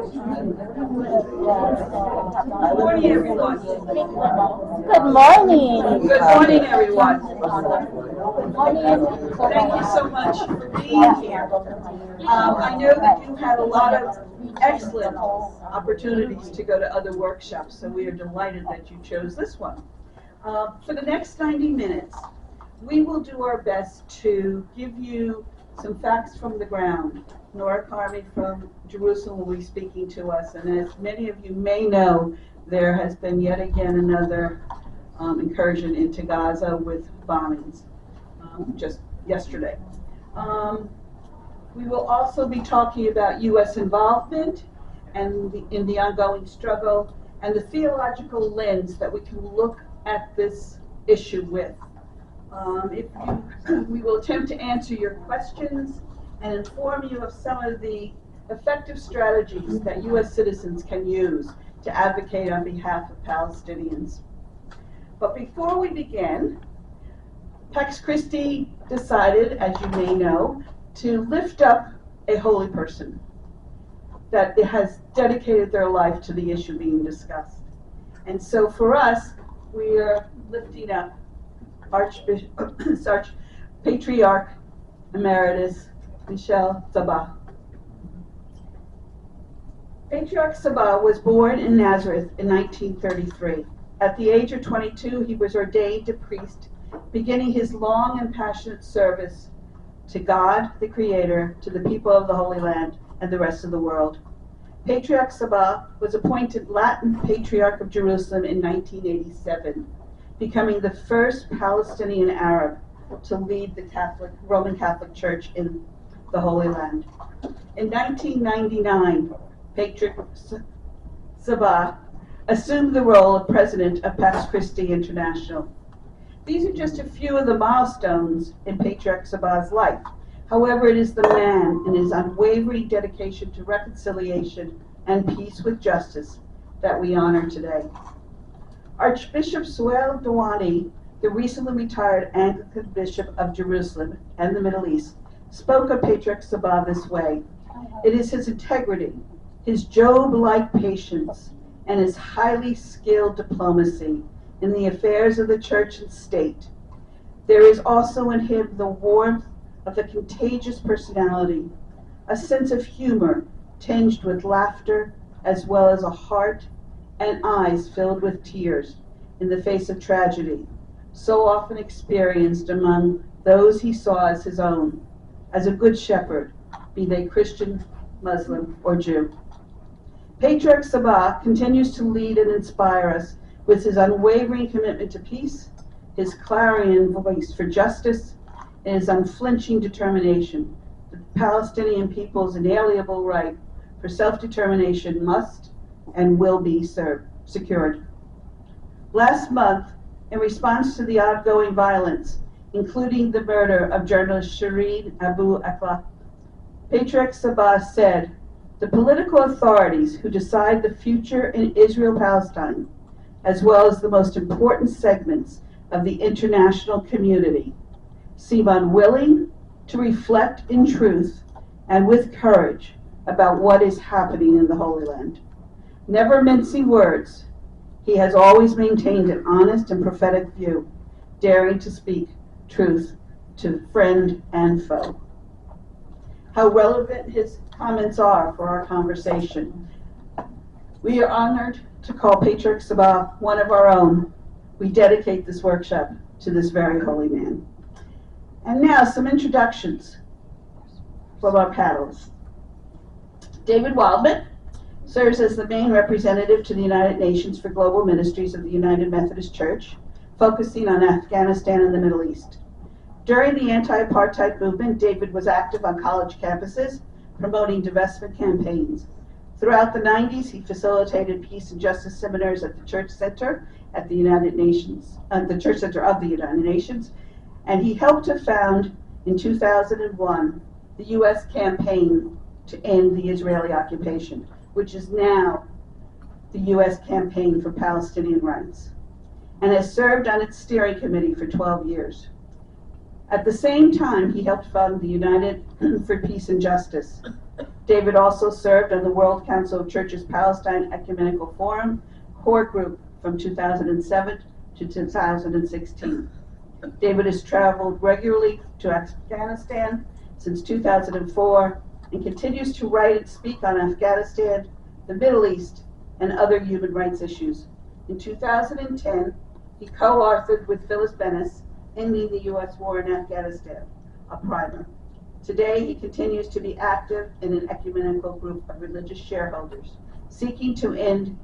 Good morning, everyone. Good morning. Good morning, everyone. Good morning. Thank you so much for being here. I know that you had a lot of excellent opportunities to go to other workshops, so we are delighted that you chose this one. For the next 90 minutes, we will do our best to give you some facts from the ground. Nora Carmi from Jerusalem will be speaking to us, and as many of you may know, there has been yet again another incursion into Gaza with bombings just yesterday. We will also be talking about U.S. involvement and in the ongoing struggle and the theological lens that we can look at this issue with. We will attempt to answer your questions and inform you of some of the effective strategies that U.S. citizens can use to advocate on behalf of Palestinians. But before we begin, Pax Christi decided, as you may know, to lift up a holy person that has dedicated their life to the issue being discussed. And so for us, we are lifting up Patriarch Emeritus Michel Sabah. Patriarch Sabah was born in Nazareth in 1933. At the age of 22, he was ordained a priest, beginning his long and passionate service to God, the Creator, to the people of the Holy Land, and the rest of the world. Patriarch Sabah was appointed Latin Patriarch of Jerusalem in 1987, becoming the first Palestinian Arab to lead the Roman Catholic Church in the Holy Land. In 1999, Patriarch Sabah assumed the role of president of Pax Christi International. These are just a few of the milestones in Patriarch Sabah's life. However, it is the man and his unwavering dedication to reconciliation and peace with justice that we honor today. Archbishop Suhail Dawani, the recently retired Anglican Bishop of Jerusalem and the Middle East, spoke of Patriarch Sabah this way: "It is his integrity, his Job-like patience, and his highly skilled diplomacy in the affairs of the church and state. There is also in him the warmth of the contagious personality, a sense of humor tinged with laughter, as well as a heart and eyes filled with tears in the face of tragedy, so often experienced among those he saw as his own, as a good shepherd, be they Christian, Muslim, or Jew." Patriarch Sabah continues to lead and inspire us with his unwavering commitment to peace, his clarion voice for justice, and his unflinching determination that the Palestinian people's inalienable right for self-determination must and will be secured. Last month, in response to the ongoing violence, including the murder of journalist Shireen Abu Akleh, Patriarch Sabah said, "The political authorities who decide the future in Israel-Palestine, as well as the most important segments of the international community, seem unwilling to reflect in truth and with courage about what is happening in the Holy Land. Never mincing words, he has always maintained an honest and prophetic view, daring to speak truth to friend and foe." How relevant his comments are for our conversation. We are honored to call Patriarch Sabah one of our own. We dedicate this workshop to this very holy man. And now some introductions from our panels. David Wildman serves as the main representative to the United Nations for Global Ministries of the United Methodist Church, focusing on Afghanistan and the Middle East. During the anti-apartheid movement, David was active on college campuses, promoting divestment campaigns. Throughout the 90s, he facilitated peace and justice seminars at the Church Center at the United Nations, the Church Center of the United Nations, and he helped to found in 2001 the U.S. campaign to end the Israeli occupation, which is now the U.S. Campaign for Palestinian Rights, and has served on its steering committee for 12 years. At the same time, he helped fund the United for Peace and Justice, David also served on the World Council of Churches Palestine Ecumenical Forum core group from 2007 to 2016. David has traveled regularly to Afghanistan since 2004 and continues to write and speak on Afghanistan, the Middle East, and other human rights issues. In 2010, he co-authored with Phyllis Bennis, Ending the U.S. War in Afghanistan, a primer. Today, he continues to be active in an ecumenical group of religious shareholders, seeking to end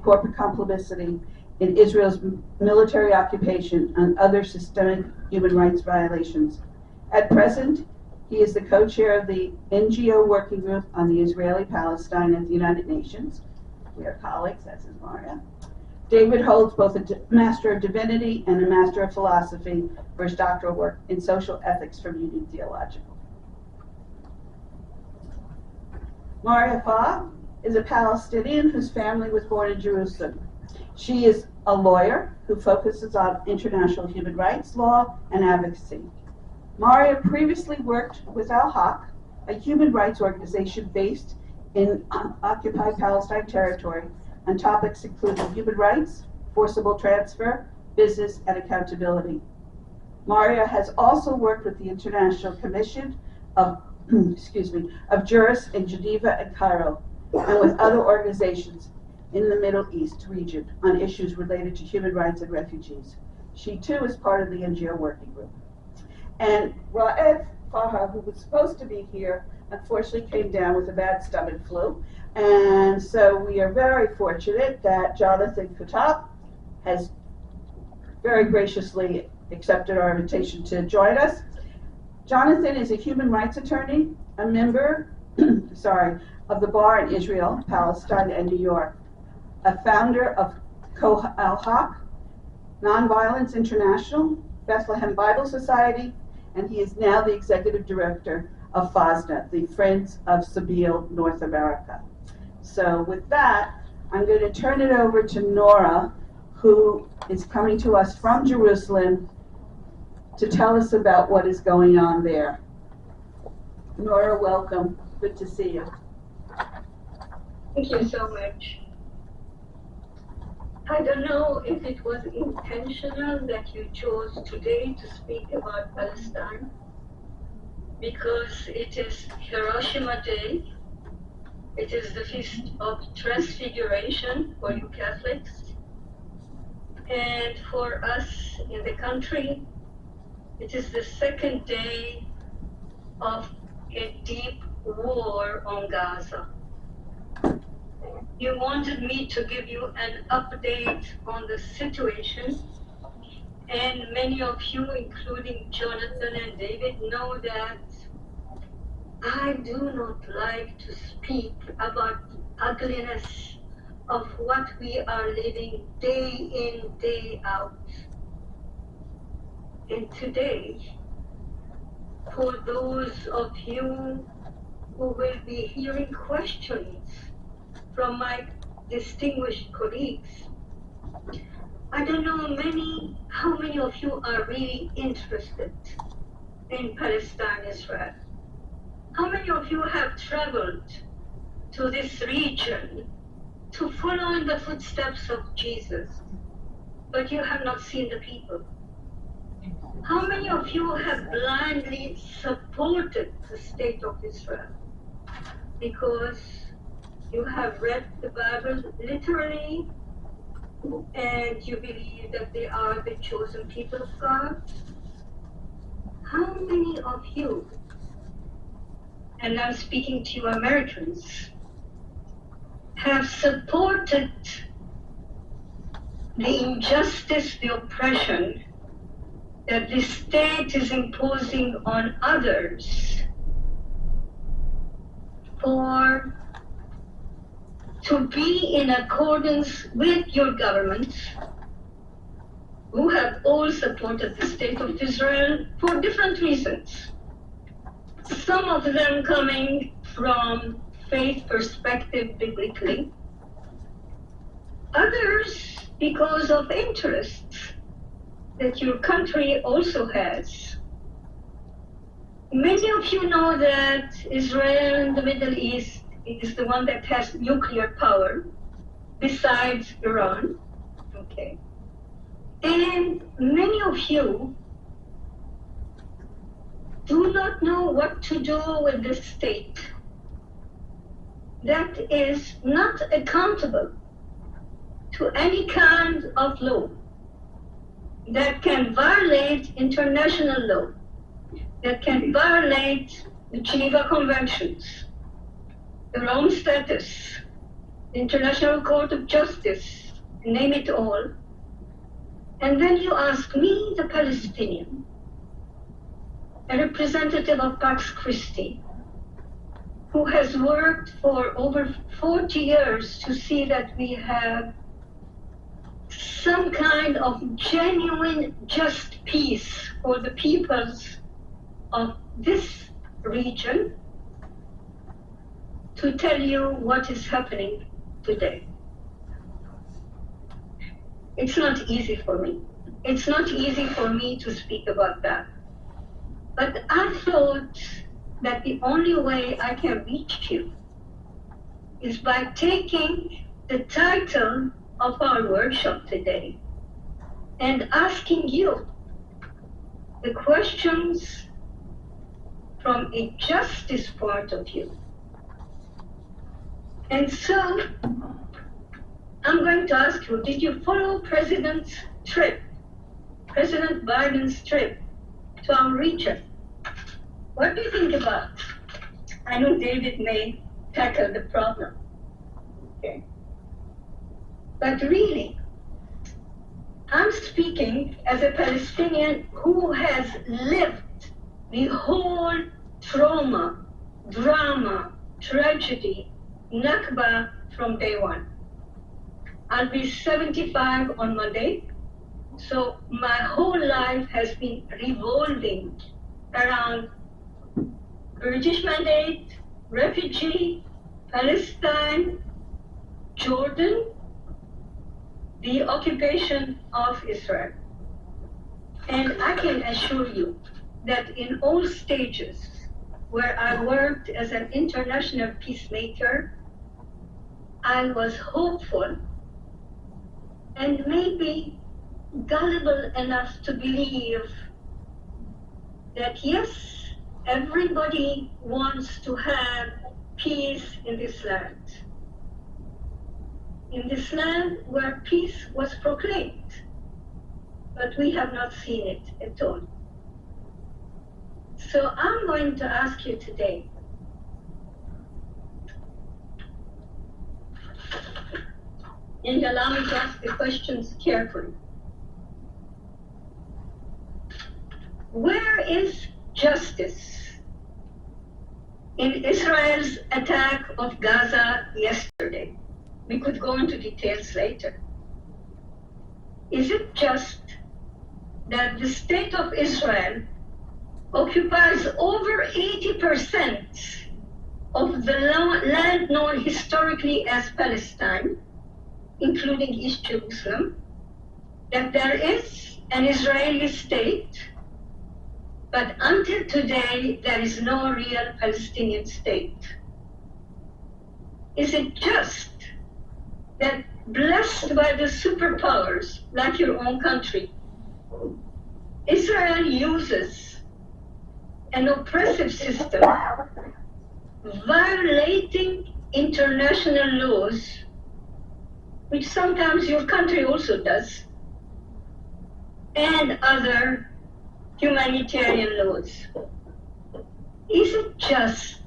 corporate complicity in Israel's military occupation and other systemic human rights violations. At present, he is the co-chair of the NGO Working Group on the Israeli-Palestine at the United Nations. We are colleagues, as is Marya. David holds both a Master of Divinity and a Master of Philosophy for his doctoral work in social ethics from Union Theological. Marya is a Palestinian whose family was born in Jerusalem. She is a lawyer who focuses on international human rights law and advocacy. Marya previously worked with Al-Haq, a human rights organization based in occupied Palestine territory, on topics including human rights, forcible transfer, business, and accountability. Marya has also worked with the International Commission of Jurists in Geneva and Cairo, and with other organizations in the Middle East region on issues related to human rights and refugees. She too is part of the NGO Working Group. And Farah, who was supposed to be here, unfortunately came down with a bad stomach flu. And so we are very fortunate that Jonathan Kuttab has very graciously accepted our invitation to join us. Jonathan is a human rights attorney, a member of the bar in Israel, Palestine, and New York, a founder of Al-Haq, Nonviolence International, Bethlehem Bible Society, and he is now the executive director of FASNA, the Friends of Abysalh North America. So with that, I'm going to turn it over to Nora, who is coming to us from Jerusalem to tell us about what is going on there. Nora, welcome. Good to see you. Thank you so much. I don't know if it was intentional that you chose today to speak about Palestine, because it is Hiroshima Day. It is the Feast of Transfiguration for you Catholics. And for us in the country, it is the second day of a deep war on Gaza. You wanted me to give you an update on the situation, and many of you, including Jonathan and David, know that I do not like to speak about the ugliness of what we are living day in, day out. And today, for those of you who will be hearing questions from my distinguished colleagues, I don't know how many of you are really interested in Palestine, Israel. How many of you have traveled to this region to follow in the footsteps of Jesus, but you have not seen the people? How many of you have blindly supported the state of Israel because you have read the Bible literally and you believe that they are the chosen people of God? How many of you, and I'm speaking to you Americans, have supported the injustice, the oppression that the state is imposing on others to be in accordance with your government, who have all supported the state of Israel for different reasons. Some of them coming from faith perspective biblically, others because of interests that your country also has. Many of you know that Israel in the Middle East is the one that has nuclear power, besides Iran. Okay. And many of you do not know what to do with the state that is not accountable to any kind of law, that can violate international law, that can violate the Geneva Conventions, the Rome Statutes, the International Court of Justice, name it all. And then you ask me, the Palestinian, a representative of Pax Christi, who has worked for over 40 years to see that we have some kind of genuine just peace for the peoples of this region, to tell you what is happening today. It's not easy for me. It's not easy for me to speak about that. But I thought that the only way I can reach you is by taking the title of our workshop today and asking you the questions from a justice point of view. And so I'm going to ask you, did you follow President Biden's trip to our region? What do you think about? I know David may tackle the problem. Okay. But really, I'm speaking as a Palestinian who has lived the whole trauma, drama, tragedy, Nakba from day one. I'll be 75 on Monday, so my whole life has been revolving around British mandate, refugee, Palestine, Jordan, the occupation of Israel. And I can assure you that in all stages where I worked as an international peacemaker, I was hopeful and maybe gullible enough to believe that yes, everybody wants to have peace in this land. In this land where peace was proclaimed, but we have not seen it at all. So I'm going to ask you today, and allow me to ask the questions carefully. Where is justice in Israel's attack of Gaza yesterday? We could go into details later. Is it just that the state of Israel occupies over 80% of the land known historically as Palestine, including East Jerusalem, that there is an Israeli state, but until today there is no real Palestinian state? Is it just that blessed by the superpowers like your own country, Israel uses an oppressive system violating international laws, which sometimes your country also does, and other humanitarian laws? Is it just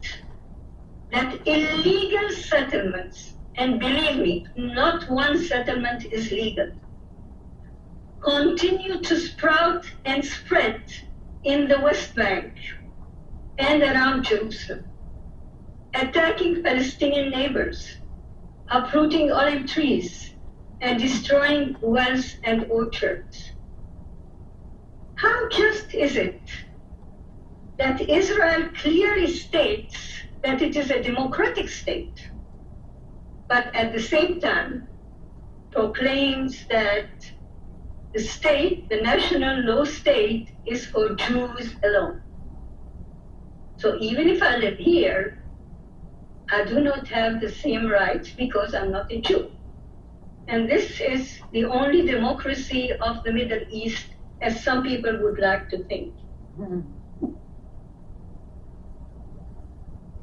that illegal settlements, and believe me, not one settlement is legal, continue to sprout and spread in the West Bank and around Jerusalem, attacking Palestinian neighbors, uprooting olive trees, and destroying wells and orchards? How just is it that Israel clearly states that it is a democratic state, but at the same time proclaims that the state, the national law state, is for Jews alone? So even if I live here, I do not have the same rights because I'm not a Jew. And this is the only democracy of the Middle East, as some people would like to think.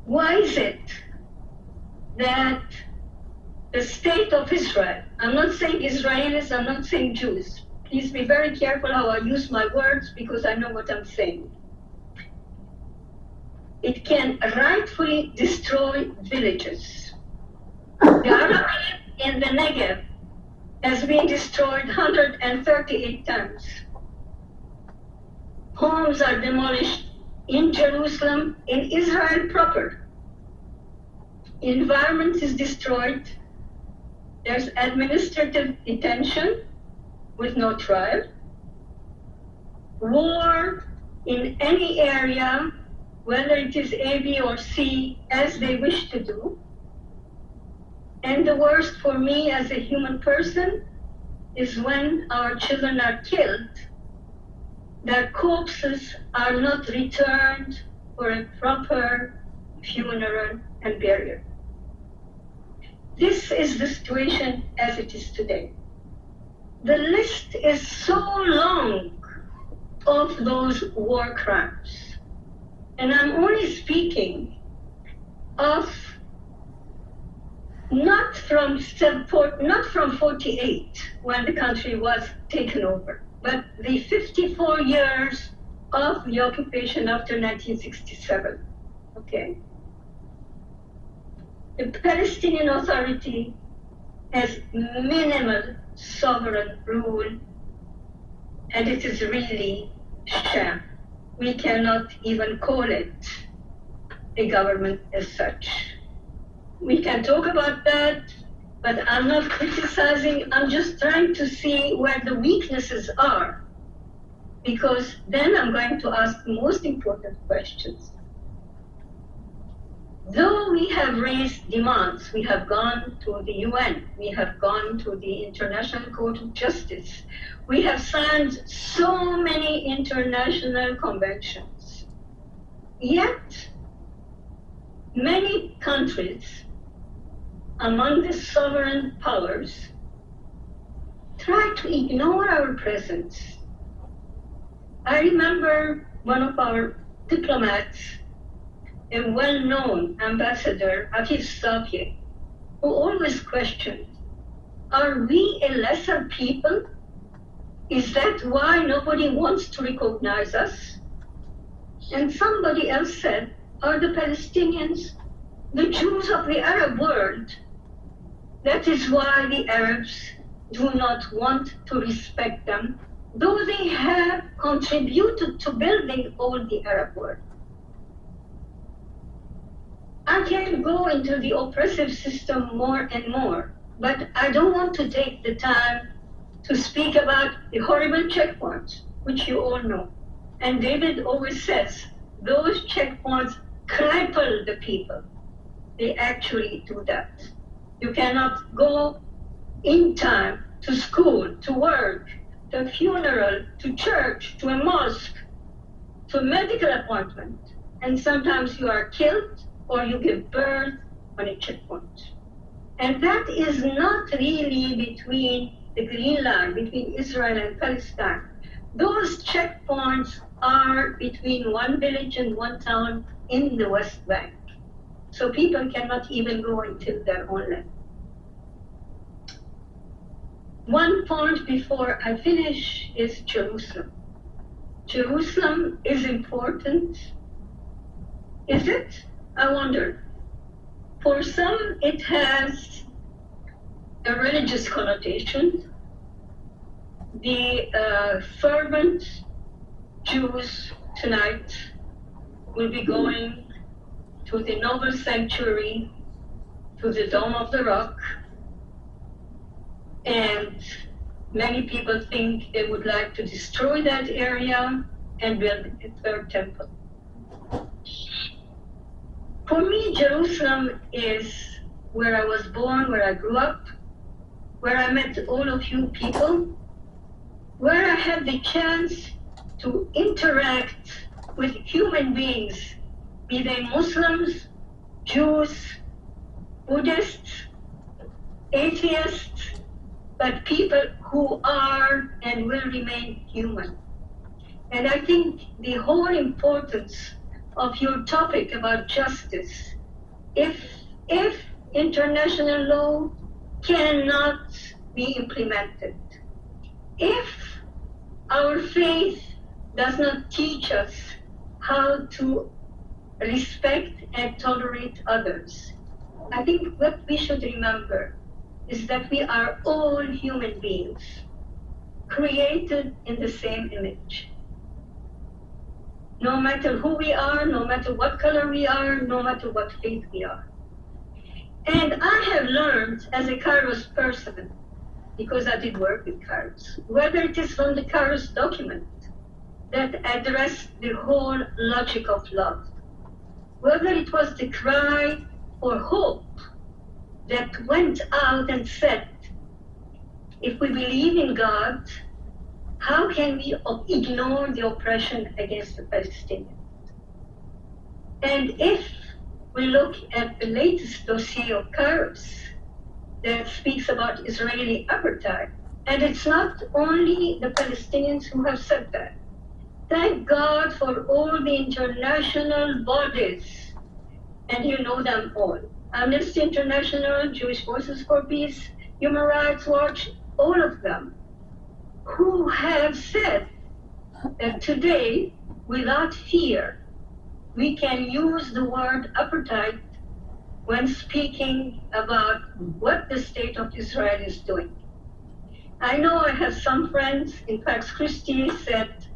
Why is it that the state of Israel, I'm not saying Israelis, I'm not saying Jews. Please be very careful how I use my words because I know what I'm saying. It can rightfully destroy villages. The Arab in the Negev has been destroyed 138 times. Homes are demolished in Jerusalem, in Israel proper. Environment is destroyed. There's administrative detention with no trial. War in any area, whether it is A, B, or C, as they wish to do. And the worst for me as a human person is when our children are killed, their corpses are not returned for a proper funeral and burial. This is the situation as it is today. The list is so long of those war crimes. And I'm only speaking of not from 48 when the country was taken over, but the 54 years of the occupation after 1967. Okay. The Palestinian Authority has minimal sovereign rule, and it is really sham. We cannot even call it a government as such. We can talk about that, but I'm not criticizing, I'm just trying to see where the weaknesses are, because then I'm going to ask the most important questions. Though we have raised demands, we have gone to the UN, we have gone to the International Court of Justice, we have signed so many international conventions. Yet, many countries among the sovereign powers try to ignore our presence. I remember one of our diplomats, a well-known ambassador, Abysalh, who always questioned, are we a lesser people? Is that why nobody wants to recognize us? And somebody else said, are the Palestinians the Jews of the Arab world? That is why the Arabs do not want to respect them, though they have contributed to building all the Arab world. I can go into the oppressive system more and more, but I don't want to take the time to speak about the horrible checkpoints, which you all know. And David always says, those checkpoints cripple the people. They actually do that. You cannot go in time to school, to work, to a funeral, to church, to a mosque, to a medical appointment. And sometimes you are killed or you give birth on a checkpoint. And that is not really between the green line, between Israel and Palestine. Those checkpoints are between one village and one town in the West Bank. So people cannot even go until their own land. One point before I finish is Jerusalem. Jerusalem is important. Is it? I wonder. For some, it has a religious connotation. The fervent Jews tonight will be going to the noble sanctuary, to the Dome of the Rock, and many people think they would like to destroy that area and build a third temple. For me, Jerusalem is where I was born, where I grew up, where I met all of you people, where I had the chance to interact with human beings be they Muslims, Jews, Buddhists, atheists, but people who are and will remain human. And I think the whole importance of your topic about justice, if international law cannot be implemented, if our faith does not teach us how to respect and tolerate others, I think what we should remember is that we are all human beings, created in the same image. No matter who we are, no matter what color we are, no matter what faith we are. And I have learned as a Kairos person, because I did work with Kairos, whether it is from the Kairos document that addressed the whole logic of love, whether it was the cry for hope that went out and said, if we believe in God, how can we ignore the oppression against the Palestinians? And if we look at the latest dossier of Kairos that speaks about Israeli apartheid, and it's not only the Palestinians who have said that. Thank God for all the international bodies, and you know them all. Amnesty International, Jewish Voices for Peace, Human Rights Watch, all of them, who have said that today, without fear, we can use the word apartheid when speaking about what the state of Israel is doing. I know I have some friends, in fact, Christi said,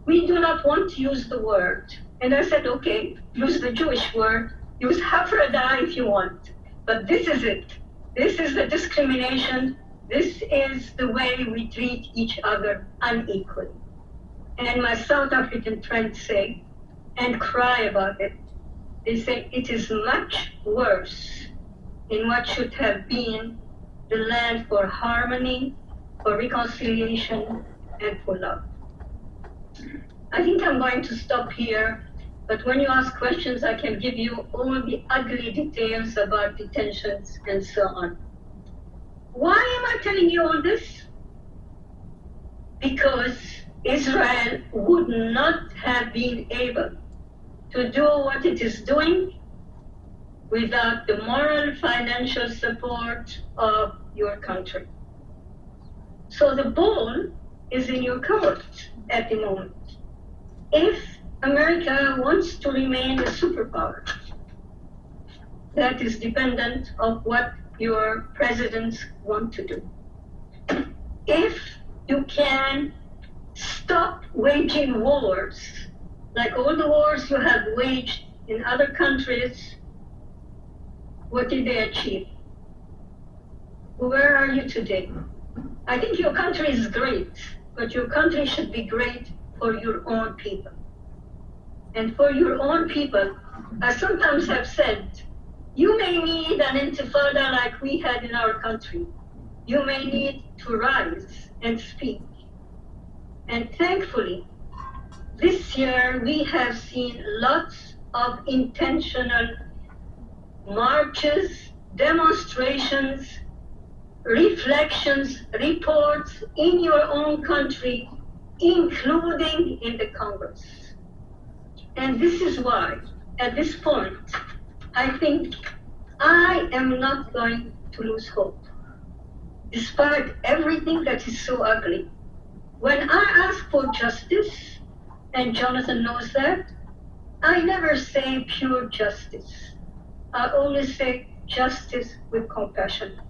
we do not want to use the word. And I said, okay, use the Jewish word, use Hafradah if you want, but this is it. This is the discrimination. This is the way we treat each other unequally. And my South African friends say, and cry about it, they say it is much worse in what should have been the land for harmony, for reconciliation, and for love. I think I'm going to stop here, but when you ask questions, I can give you all the ugly details about detentions and so on. Why am I telling you all this? Because Israel would not have been able to do what it is doing without the moral, financial support of your country. So the ball is in your court at the moment. If America wants to remain a superpower, that is dependent on what your presidents want to do. If you can stop waging wars, like all the wars you have waged in other countries, what did they achieve? Where are you today? I think your country is great, but your country should be great for your own people. And for your own people, I sometimes have said, you may need an intifada like we had in our country. You may need to rise and speak. And thankfully, this year we have seen lots of intentional marches, demonstrations, reflections, reports in your own country, including in the Congress. And this is why, at this point, I think I am not going to lose hope, despite everything that is so ugly. When I ask for justice, and Jonathan knows that, I never say pure justice. I always say justice with compassion.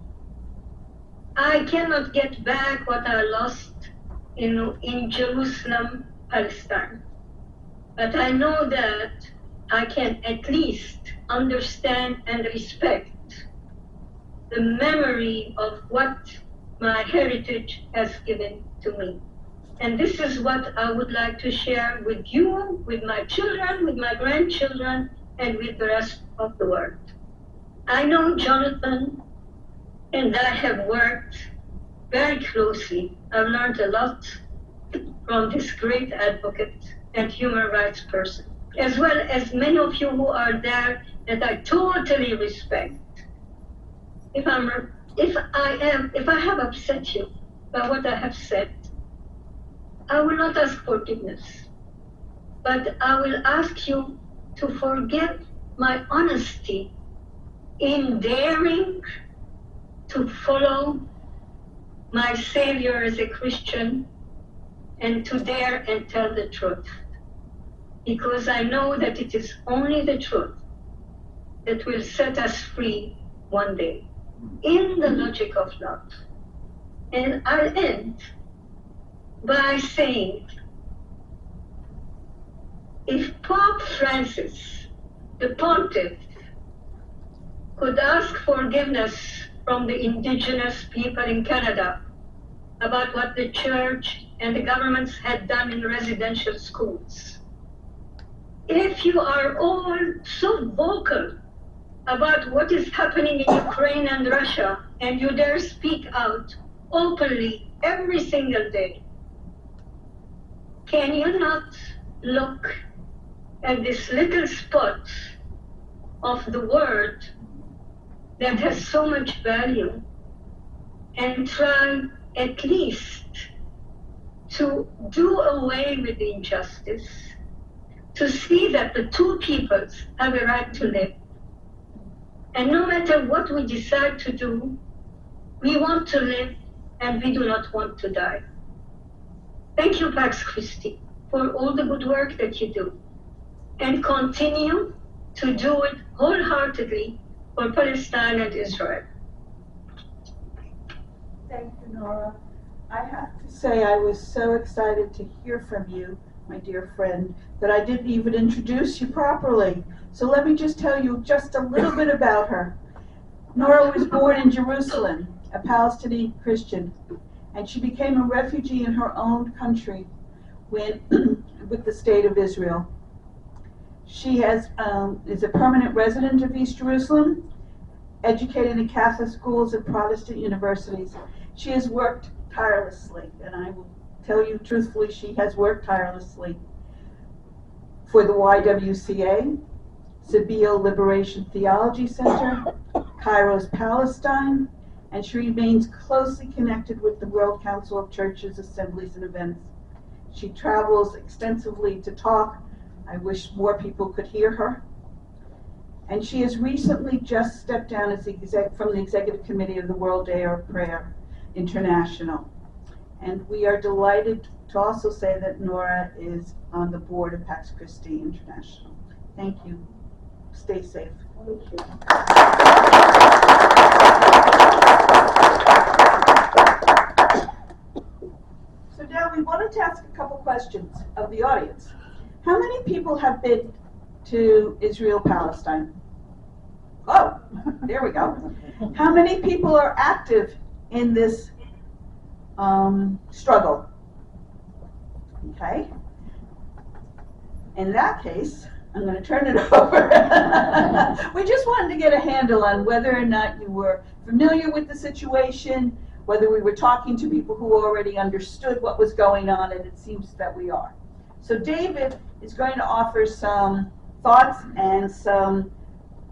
I cannot get back what I lost in Jerusalem, Palestine. But I know that I can at least understand and respect the memory of what my heritage has given to me. And this is what I would like to share with you, with my children, with my grandchildren, and with the rest of the world. I know Jonathan and I have worked very closely. I've learned a lot from this great advocate and human rights person. as well as many of you who are there that I totally respect. If I have upset you by what I have said, I will not ask forgiveness, but I will ask you to forgive my honesty in daring to follow my Savior as a Christian and to dare and tell the truth. Because I know that it is only the truth that will set us free one day in the logic of love. And I'll end by saying, if Pope Francis, the pontiff, could ask forgiveness from the indigenous people in Canada about what the church and the governments had done in residential schools, if you are all so vocal about what is happening in Ukraine and Russia, and you dare speak out openly every single day, can you not look at this little spot of the word that has so much value and try at least to do away with the injustice, to see that the two peoples have a right to live? And no matter what we decide to do, we want to live and we do not want to die. Thank you, Pax Christi, for all the good work that you do. And continue to do it wholeheartedly for Palestine and Israel. Thank you, Nora. I have to say I was so excited to hear from you, my dear friend, that I didn't even introduce you properly. So let me just tell you just a little bit about her. Nora was born in Jerusalem, a Palestinian Christian, and she became a refugee in her own country with the state of Israel. She is a permanent resident of East Jerusalem, educated in Catholic schools and Protestant universities. She has worked tirelessly, and I will tell you truthfully, she has worked tirelessly for the YWCA, Abysalh Liberation Theology Center, Cairo's Palestine, and she remains closely connected with the World Council of Churches, Assemblies, and Events. She travels extensively to talk. I wish more people could hear her. And she has recently just stepped down as from the Executive Committee of the World Day of Prayer International. And we are delighted to also say that Nora is on the board of Pax Christi International. Thank you. Stay safe. Thank you. So now we wanted to ask a couple questions of the audience. How many people have been to Israel, Palestine? Oh, there we go. How many people are active in this struggle? Okay. In that case, I'm going to turn it over. We just wanted to get a handle on whether or not you were familiar with the situation, whether we were talking to people who already understood what was going on, and it seems that we are. So David is going to offer some thoughts and some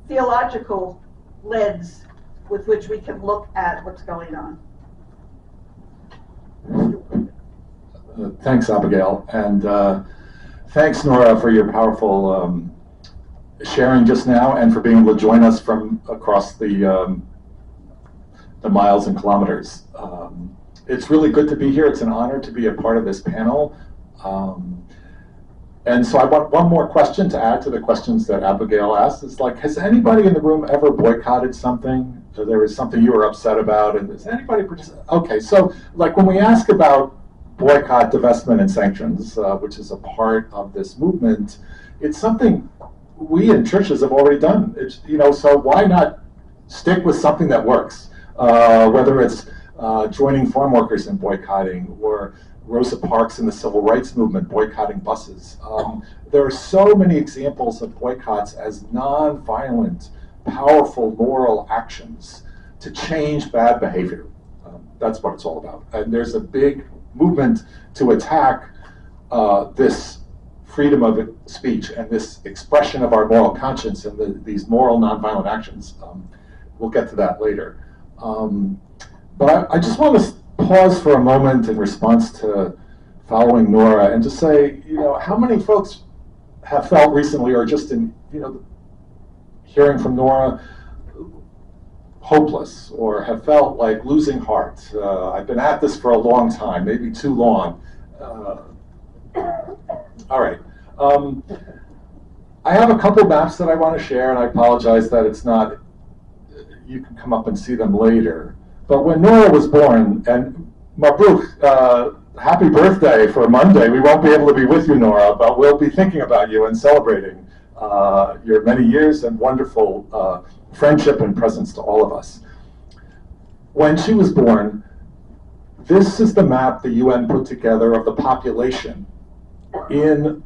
theological lens with which we can look at what's going on. Thanks, Abigail, and thanks, Nora, for your powerful sharing just now, and for being able to join us from across the miles and kilometers. It's really good to be here. It's an honor to be a part of this panel. And so I want one more question to add to the questions that Abigail asked. It's like, has anybody in the room ever boycotted something? So there was something you were upset about, and does anybody participate? Okay, so like when we ask about boycott, divestment, and sanctions, which is a part of this movement, it's something we in churches have already done. It's, so why not stick with something that works? Whether it's joining farm workers in boycotting, or Rosa Parks in the civil rights movement boycotting buses. There are so many examples of boycotts as non-violent, powerful moral actions to change bad behavior. That's what it's all about. And there's a big movement to attack this freedom of speech and this expression of our moral conscience and these moral nonviolent actions. We'll get to that later. But I just want to pause for a moment in response to following Nora and just say, how many folks have felt recently, or just in, hearing from Nora, hopeless, or have felt like losing heart? I've been at this for a long time, maybe too long. All right. I have a couple maps that I want to share, and I apologize that it's not, you can come up and see them later. But when Nora was born, and Mabruk, happy birthday for Monday. We won't be able to be with you, Nora, but we'll be thinking about you and celebrating your many years and wonderful friendship and presence to all of us. When she was born, this is the map the UN put together of the population in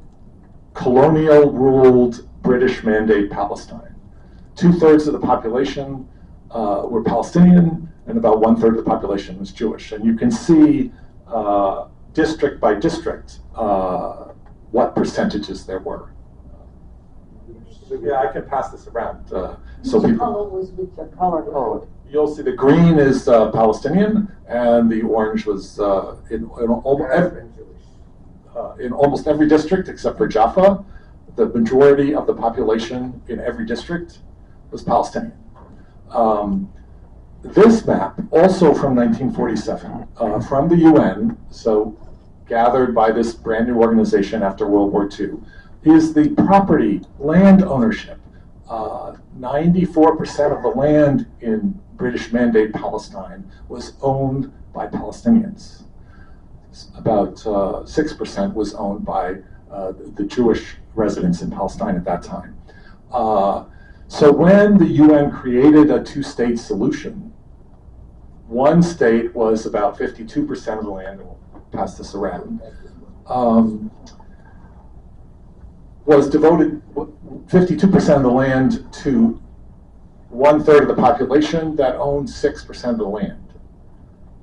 colonial-ruled British Mandate Palestine. 2/3 of the population were Palestinian, and about 1/3 of the population was Jewish. And you can see district by district what percentages there were. Yeah, I can pass this around. So people, color was with your color code? you'll see the green is Palestinian, and the orange was in almost every district except for Jaffa. The majority of the population in every district was Palestinian. This map, also from 1947, from the UN, so gathered by this brand new organization after World War II, is the property, land ownership. 94% of the land in British Mandate Palestine was owned by Palestinians. About 6% was owned by the Jewish residents in Palestine at that time. So when the UN created a two-state solution, one state was about 52% of the land, and we'll pass this around, was devoted 52% of the land to 1/3 of the population that owned 6% of the land.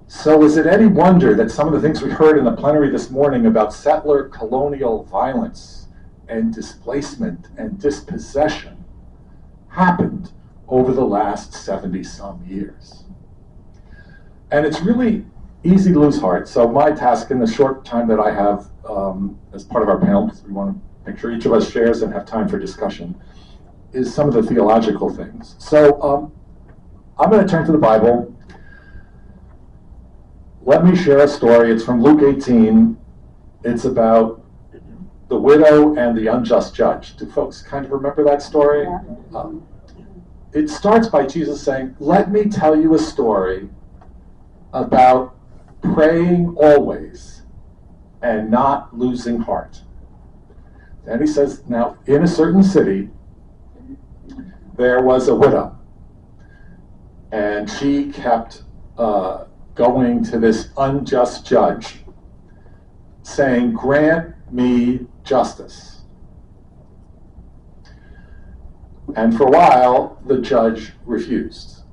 So is it any wonder that some of the things we heard in the plenary this morning about settler colonial violence and displacement and dispossession happened over the last 70-some years? And it's really easy to lose heart. So my task in the short time that I have as part of our panel, because we want to make sure each of us shares and have time for discussion, is some of the theological things. So I'm going to turn to the Bible. Let me share a story. It's from Luke 18. It's about the widow and the unjust judge. Do folks kind of remember that story? Yeah. It starts by Jesus saying, "Let me tell you a story about praying always and not losing heart." And he says, now, in a certain city, there was a widow, and she kept going to this unjust judge, saying, "Grant me justice." And for a while, the judge refused.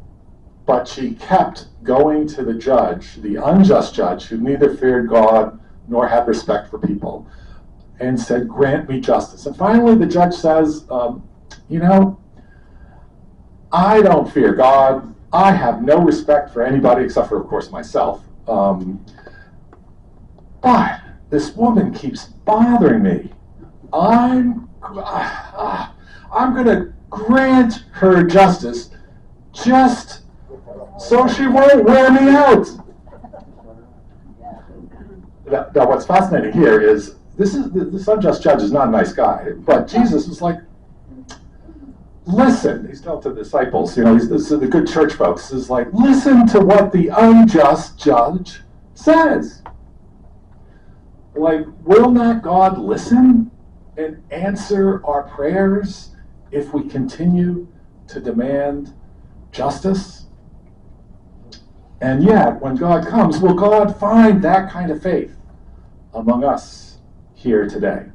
But she kept going to the judge, the unjust judge, who neither feared God nor had respect for people, and said, "Grant me justice." And finally, the judge says, I don't fear God. I have no respect for anybody except for, of course, myself. But this woman keeps bothering me. I'm going to grant her justice just so she won't wear me out. Now, what's fascinating here is this unjust judge is not a nice guy, but Jesus was like, listen. He's telling the disciples, the good church folks, is like, listen to what the unjust judge says. Like, will not God listen and answer our prayers if we continue to demand justice? And yet, when God comes, will God find that kind of faith among us here today?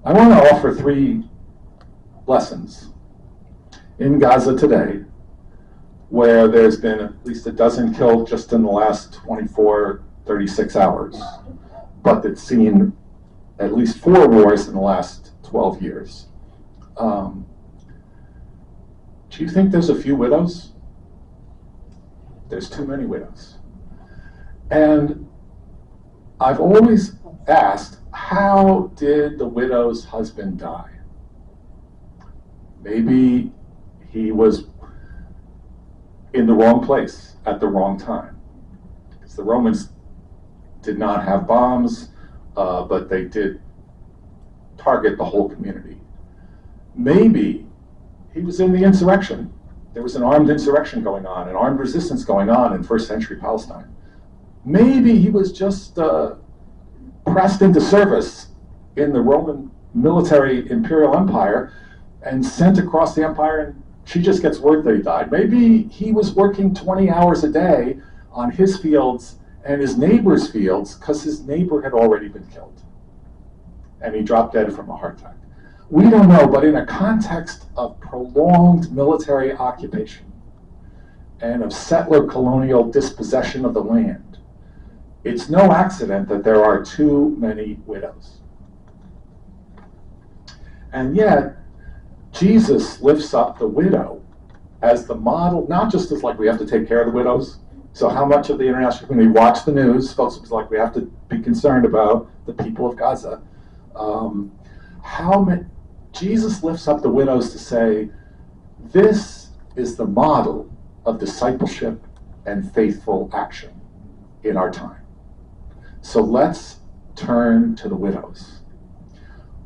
I want to offer 3 lessons in Gaza today, where there's been at least a dozen killed just in the last 36 hours, but it's seen at least 4 wars in the last 12 years. Do you think there's a few widows? There's too many widows. And I've always asked, how did the widow's husband die? Maybe he was in the wrong place at the wrong time. Because the Romans did not have bombs, but they did target the whole community. Maybe he was in the insurrection. There was an armed insurrection going on, an armed resistance going on in first century Palestine. Maybe he was just pressed into service in the Roman military imperial empire and sent across the empire, and she just gets word that he died. Maybe he was working 20 hours a day on his fields and his neighbor's fields because his neighbor had already been killed and he dropped dead from a heart attack. We don't know, but in a context of prolonged military occupation and of settler colonial dispossession of the land, it's no accident that there are too many widows. And yet, Jesus lifts up the widow as the model, not just as like we have to take care of the widows. So how much of the international community watch the news? Folks, it's like we have to be concerned about the people of Gaza. Jesus lifts up the widows to say, this is the model of discipleship and faithful action in our time. So let's turn to the widows.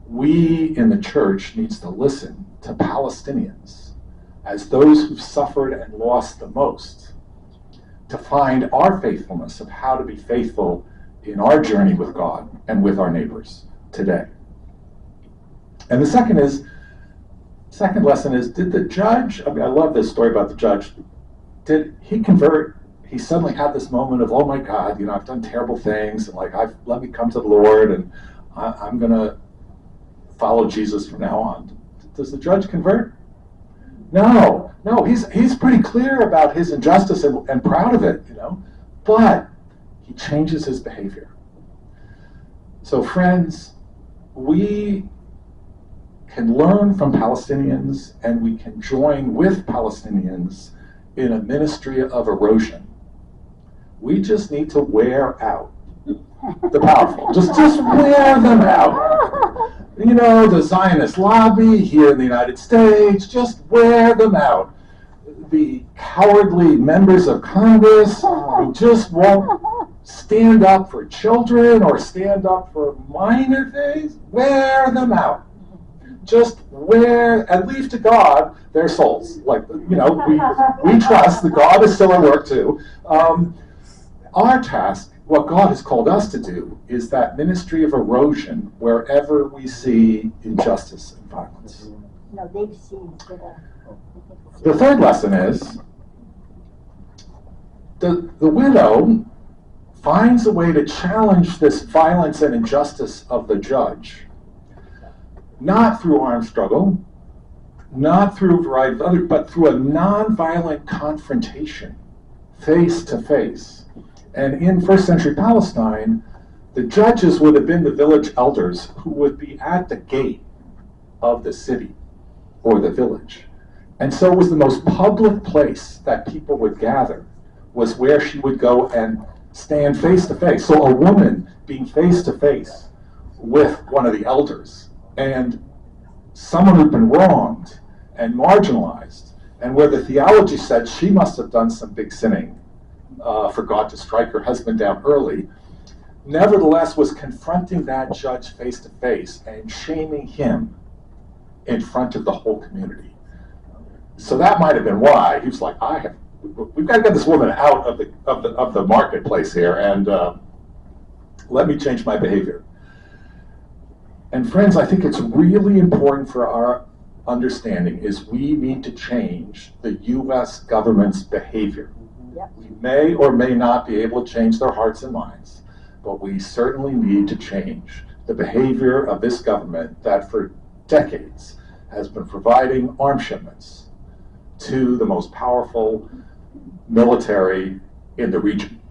We in the church needs to listen to Palestinians as those who've suffered and lost the most, to find our faithfulness of how to be faithful in our journey with God and with our neighbors today. And the second lesson is, did the judge, I love this story about the judge, did he convert? He suddenly had this moment of, oh my God, I've done terrible things, and let me come to the Lord, and I'm going to follow Jesus from now on. Does the judge convert? No, he's pretty clear about his injustice and proud of it, but he changes his behavior. So friends, we can learn from Palestinians, and we can join with Palestinians in a ministry of erosion. We just need to wear out the powerful. Just wear them out. The Zionist lobby here in the United States, just wear them out. The cowardly members of Congress who just won't stand up for children or stand up for minor things, wear them out. Just wear and leave to God their souls. We trust that God is still at work too. Our task, what God has called us to do, is that ministry of erosion wherever we see injustice and violence. No, they've seen The third lesson is the widow finds a way to challenge this violence and injustice of the judge, not through armed struggle, not through a variety of other, but through a nonviolent confrontation, face to face. And in first century Palestine, the judges would have been the village elders who would be at the gate of the city or the village. And so it was the most public place that people would gather, was where she would go and stand face to face. So a woman being face to face with one of the elders, and someone who'd been wronged and marginalized, and where the theology said she must have done some big sinning for God to strike her husband down early, nevertheless was confronting that judge face to face and shaming him in front of the whole community. So that might have been why he was like, we've got to get this woman out of the marketplace here, and let me change my behavior. And friends, I think it's really important for our understanding is we need to change the U.S. government's behavior. Yep. We may or may not be able to change their hearts and minds, but we certainly need to change the behavior of this government that for decades has been providing arms shipments to the most powerful military in the region.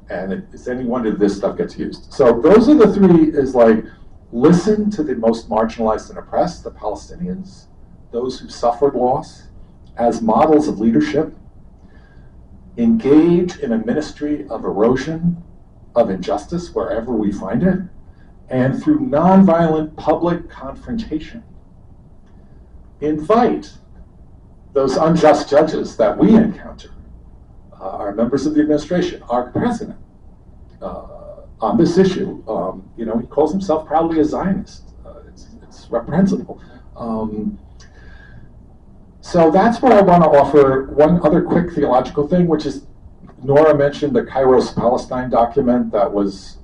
And it's any wonder this stuff gets used. So those are the three, is like, listen to the most marginalized and oppressed, the Palestinians, those who suffered loss, as models of leadership, engage in a ministry of erosion, of injustice wherever we find it, and through nonviolent public confrontation, invite those unjust judges that we encounter, our members of the administration, our president, on this issue. He calls himself proudly a Zionist. It's reprehensible. So that's what I want to offer. One other quick theological thing, which is Nora mentioned the Kairos Palestine document that was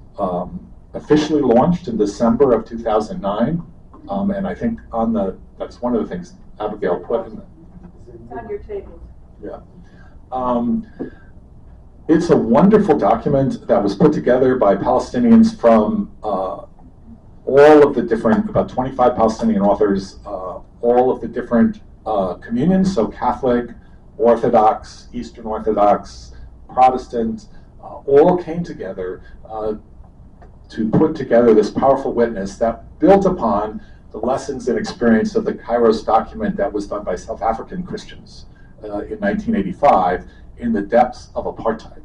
officially launched in December of 2009. And I think that's one of the things Abigail put in the. It's on your table. Yeah. It's a wonderful document that was put together by Palestinians from all of the different, about 25 Palestinian authors, all of the different communions, so Catholic, Orthodox, Eastern Orthodox, Protestant, all came together to put together this powerful witness that built upon the lessons and experience of the Kairos document that was done by South African Christians in 1985 in the depths of apartheid.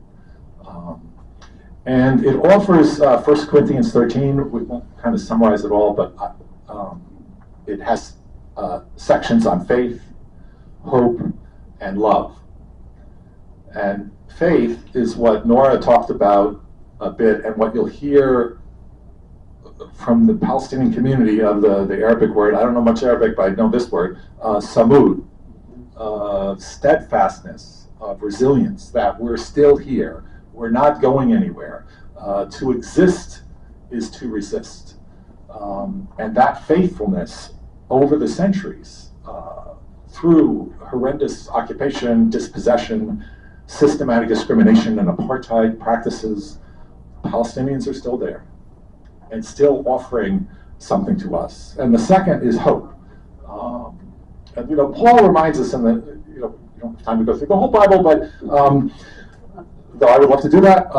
And it offers 1 Corinthians 13. We won't kind of summarize it all, but it has sections on faith, hope, and love. And faith is what Nora talked about a bit, and what you'll hear from the Palestinian community of the Arabic word. I don't know much Arabic, but I know this word, samud, steadfastness, resilience, that we're still here, we're not going anywhere. To exist is to resist. And that faithfulness over the centuries, through horrendous occupation, dispossession, systematic discrimination, and apartheid practices, Palestinians are still there and still offering something to us. And the second is hope. And Paul reminds us in the, we don't have time to go through the whole Bible, but though I would love to do that,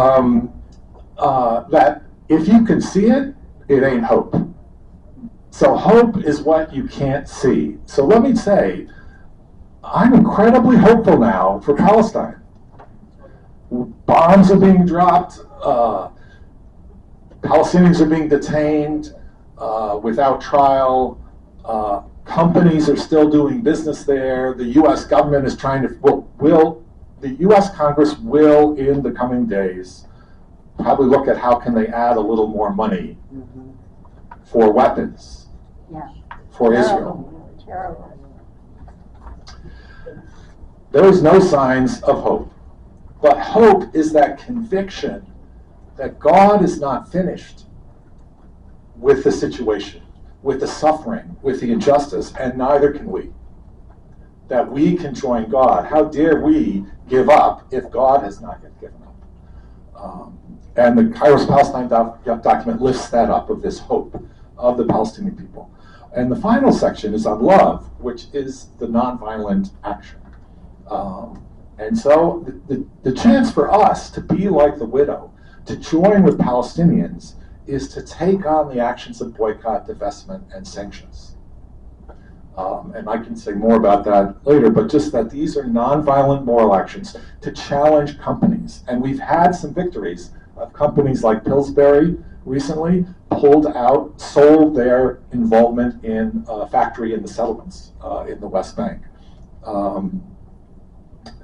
that if you can see it, it ain't hope. So hope is what you can't see. So let me say, I'm incredibly hopeful now for Palestine. Bombs are being dropped, Palestinians are being detained without trial, companies are still doing business there, the U.S. government is trying to, the U.S. Congress will, in the coming days, probably look at how can they add a little more money for weapons for Israel. Terrible. There is no signs of hope. But hope is that conviction that God is not finished with the situation, with the suffering, with the injustice, and neither can we. That we can join God. How dare we give up if God has not yet given up? And the Kairos Palestine document lifts that up, of this hope of the Palestinian people. And the final section is on love, which is the nonviolent action. And so the chance for us to be like the widow, to join with Palestinians, is to take on the actions of boycott, divestment, and sanctions. And I can say more about that later, but just that these are nonviolent moral actions to challenge companies. And we've had some victories of companies like Pillsbury recently pulled out, sold their involvement in a factory in the settlements in the West Bank.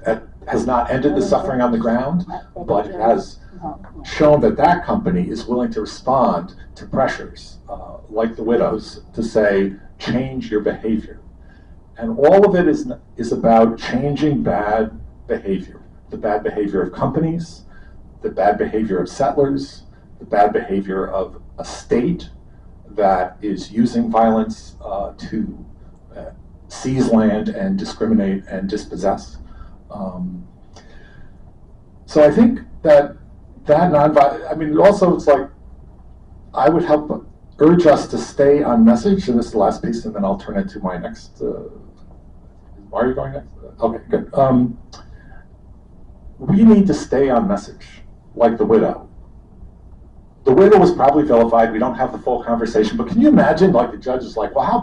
It has not ended the suffering on the ground, but it has shown that that company is willing to respond to pressures like the widows to say, change your behavior. And all of it is about changing bad behavior. The bad behavior of companies, the bad behavior of settlers, the bad behavior of a state that is using violence to seize land and discriminate and dispossess. So I think that nonviolent, also it's like, I would help urge us to stay on message, and this is the last piece, and then I'll turn it to my next, are you going next? Okay, good. We need to stay on message, like the widow. the widow was probably vilified. We don't have the full conversation, but can you imagine, like, the judge is like, well, how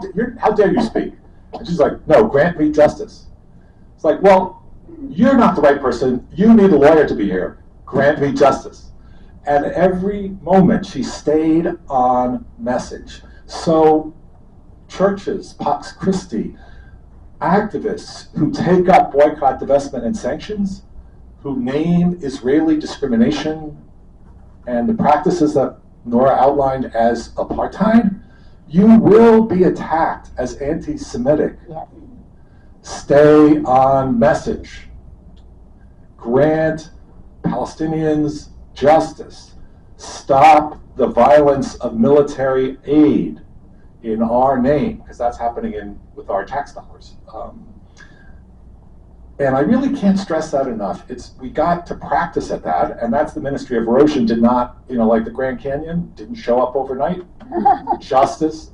dare you speak? And she's like, no, grant me justice. It's like, well, you're not the right person. You need a lawyer to be here. Grant me justice. And every moment she stayed on message. So churches, Pax Christi, activists who take up boycott, divestment, and sanctions, who name Israeli discrimination and the practices that Nora outlined as apartheid, you will be attacked as anti-Semitic. Yes. Stay on message. Grant Palestinians justice. Stop the violence of military aid in our name, because that's happening with our tax dollars. And I really can't stress that enough. We got to practice at that, and that's the Ministry of Erosion did not, like the Grand Canyon, didn't show up overnight. Justice,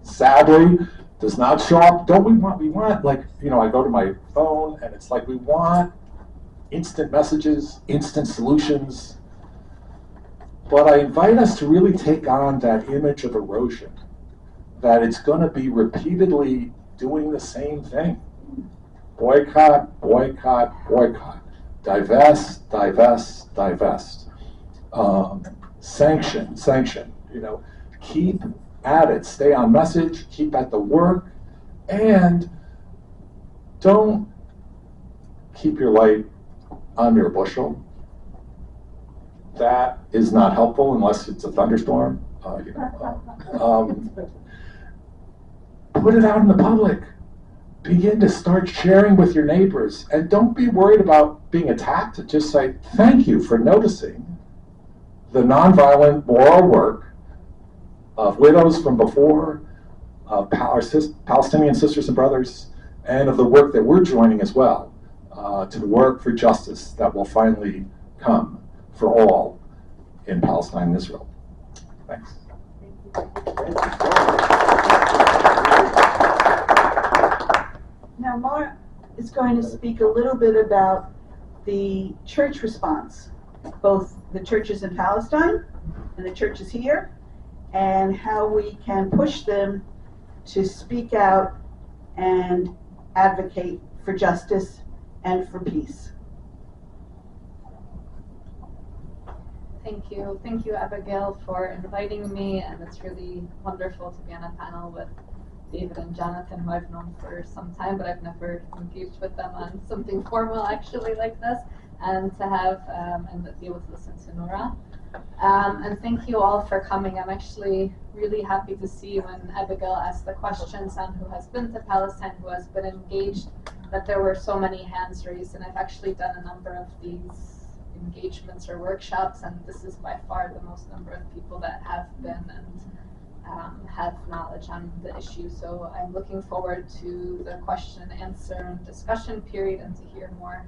sadly, does not show up. We want, like, I go to my phone, and it's like we want instant messages, instant solutions. But I invite us to really take on that image of erosion, that it's going to be repeatedly doing the same thing. Boycott, boycott, boycott. Divest, divest, divest. Sanction, sanction. Keep at it. Stay on message. Keep at the work. And don't keep your light under a bushel. That is not helpful unless it's a thunderstorm. Put it out in the public. Begin to start sharing with your neighbors, and don't be worried about being attacked. Just say, thank you for noticing the nonviolent moral work of widows from before, of our Palestinian sisters and brothers, and of the work that we're joining as well, to work for justice that will finally come for all in Palestine and Israel. Thanks. Now, Marya is going to speak a little bit about the church response, both the churches in Palestine and the churches here, and how we can push them to speak out and advocate for justice and for peace. Thank you. Thank you, Abigail, for inviting me, and it's really wonderful to be on a panel with David and Jonathan, who I've known for some time, but I've never engaged with them on something formal actually like this, and to have and be able to listen to Nora. And thank you all for coming. I'm actually really happy to see when Abigail asked the questions on who has been to Palestine, who has been engaged, that there were so many hands raised, and I've actually done a number of these engagements or workshops, and this is by far the most number of people that have been and have knowledge on the issue. So I'm looking forward to the question and answer and discussion period, and to hear more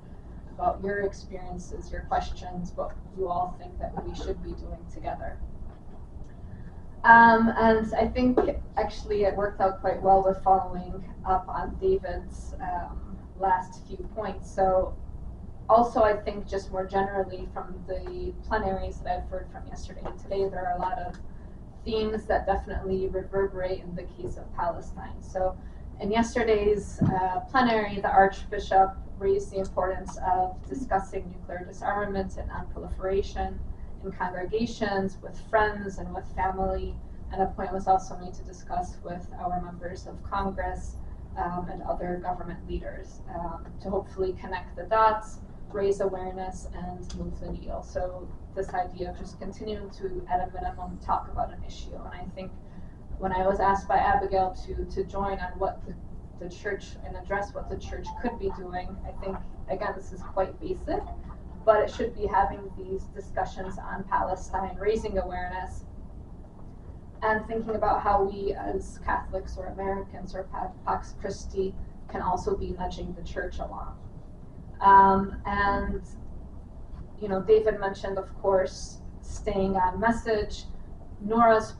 about your experiences, your questions, what you all think that we should be doing together. And I think actually it worked out quite well with following up on David's last few points. So also, I think just more generally from the plenaries that I've heard from yesterday and today, there are a lot of themes that definitely reverberate in the case of Palestine. So in yesterday's plenary, the Archbishop raised the importance of discussing nuclear disarmament and non-proliferation in congregations, with friends and with family, and a point was also made to discuss with our members of Congress and other government leaders to hopefully connect the dots, raise awareness, and move the needle. So this idea of just continuing to, at a minimum, talk about an issue. And I think when I was asked by Abigail to join on what the church and address what the church could be doing, I think, again, this is quite basic, but it should be having these discussions on Palestine, raising awareness, and thinking about how we as Catholics or Americans or Pax Christi can also be nudging the church along. And, you know, David mentioned, of course, staying on message. Nora's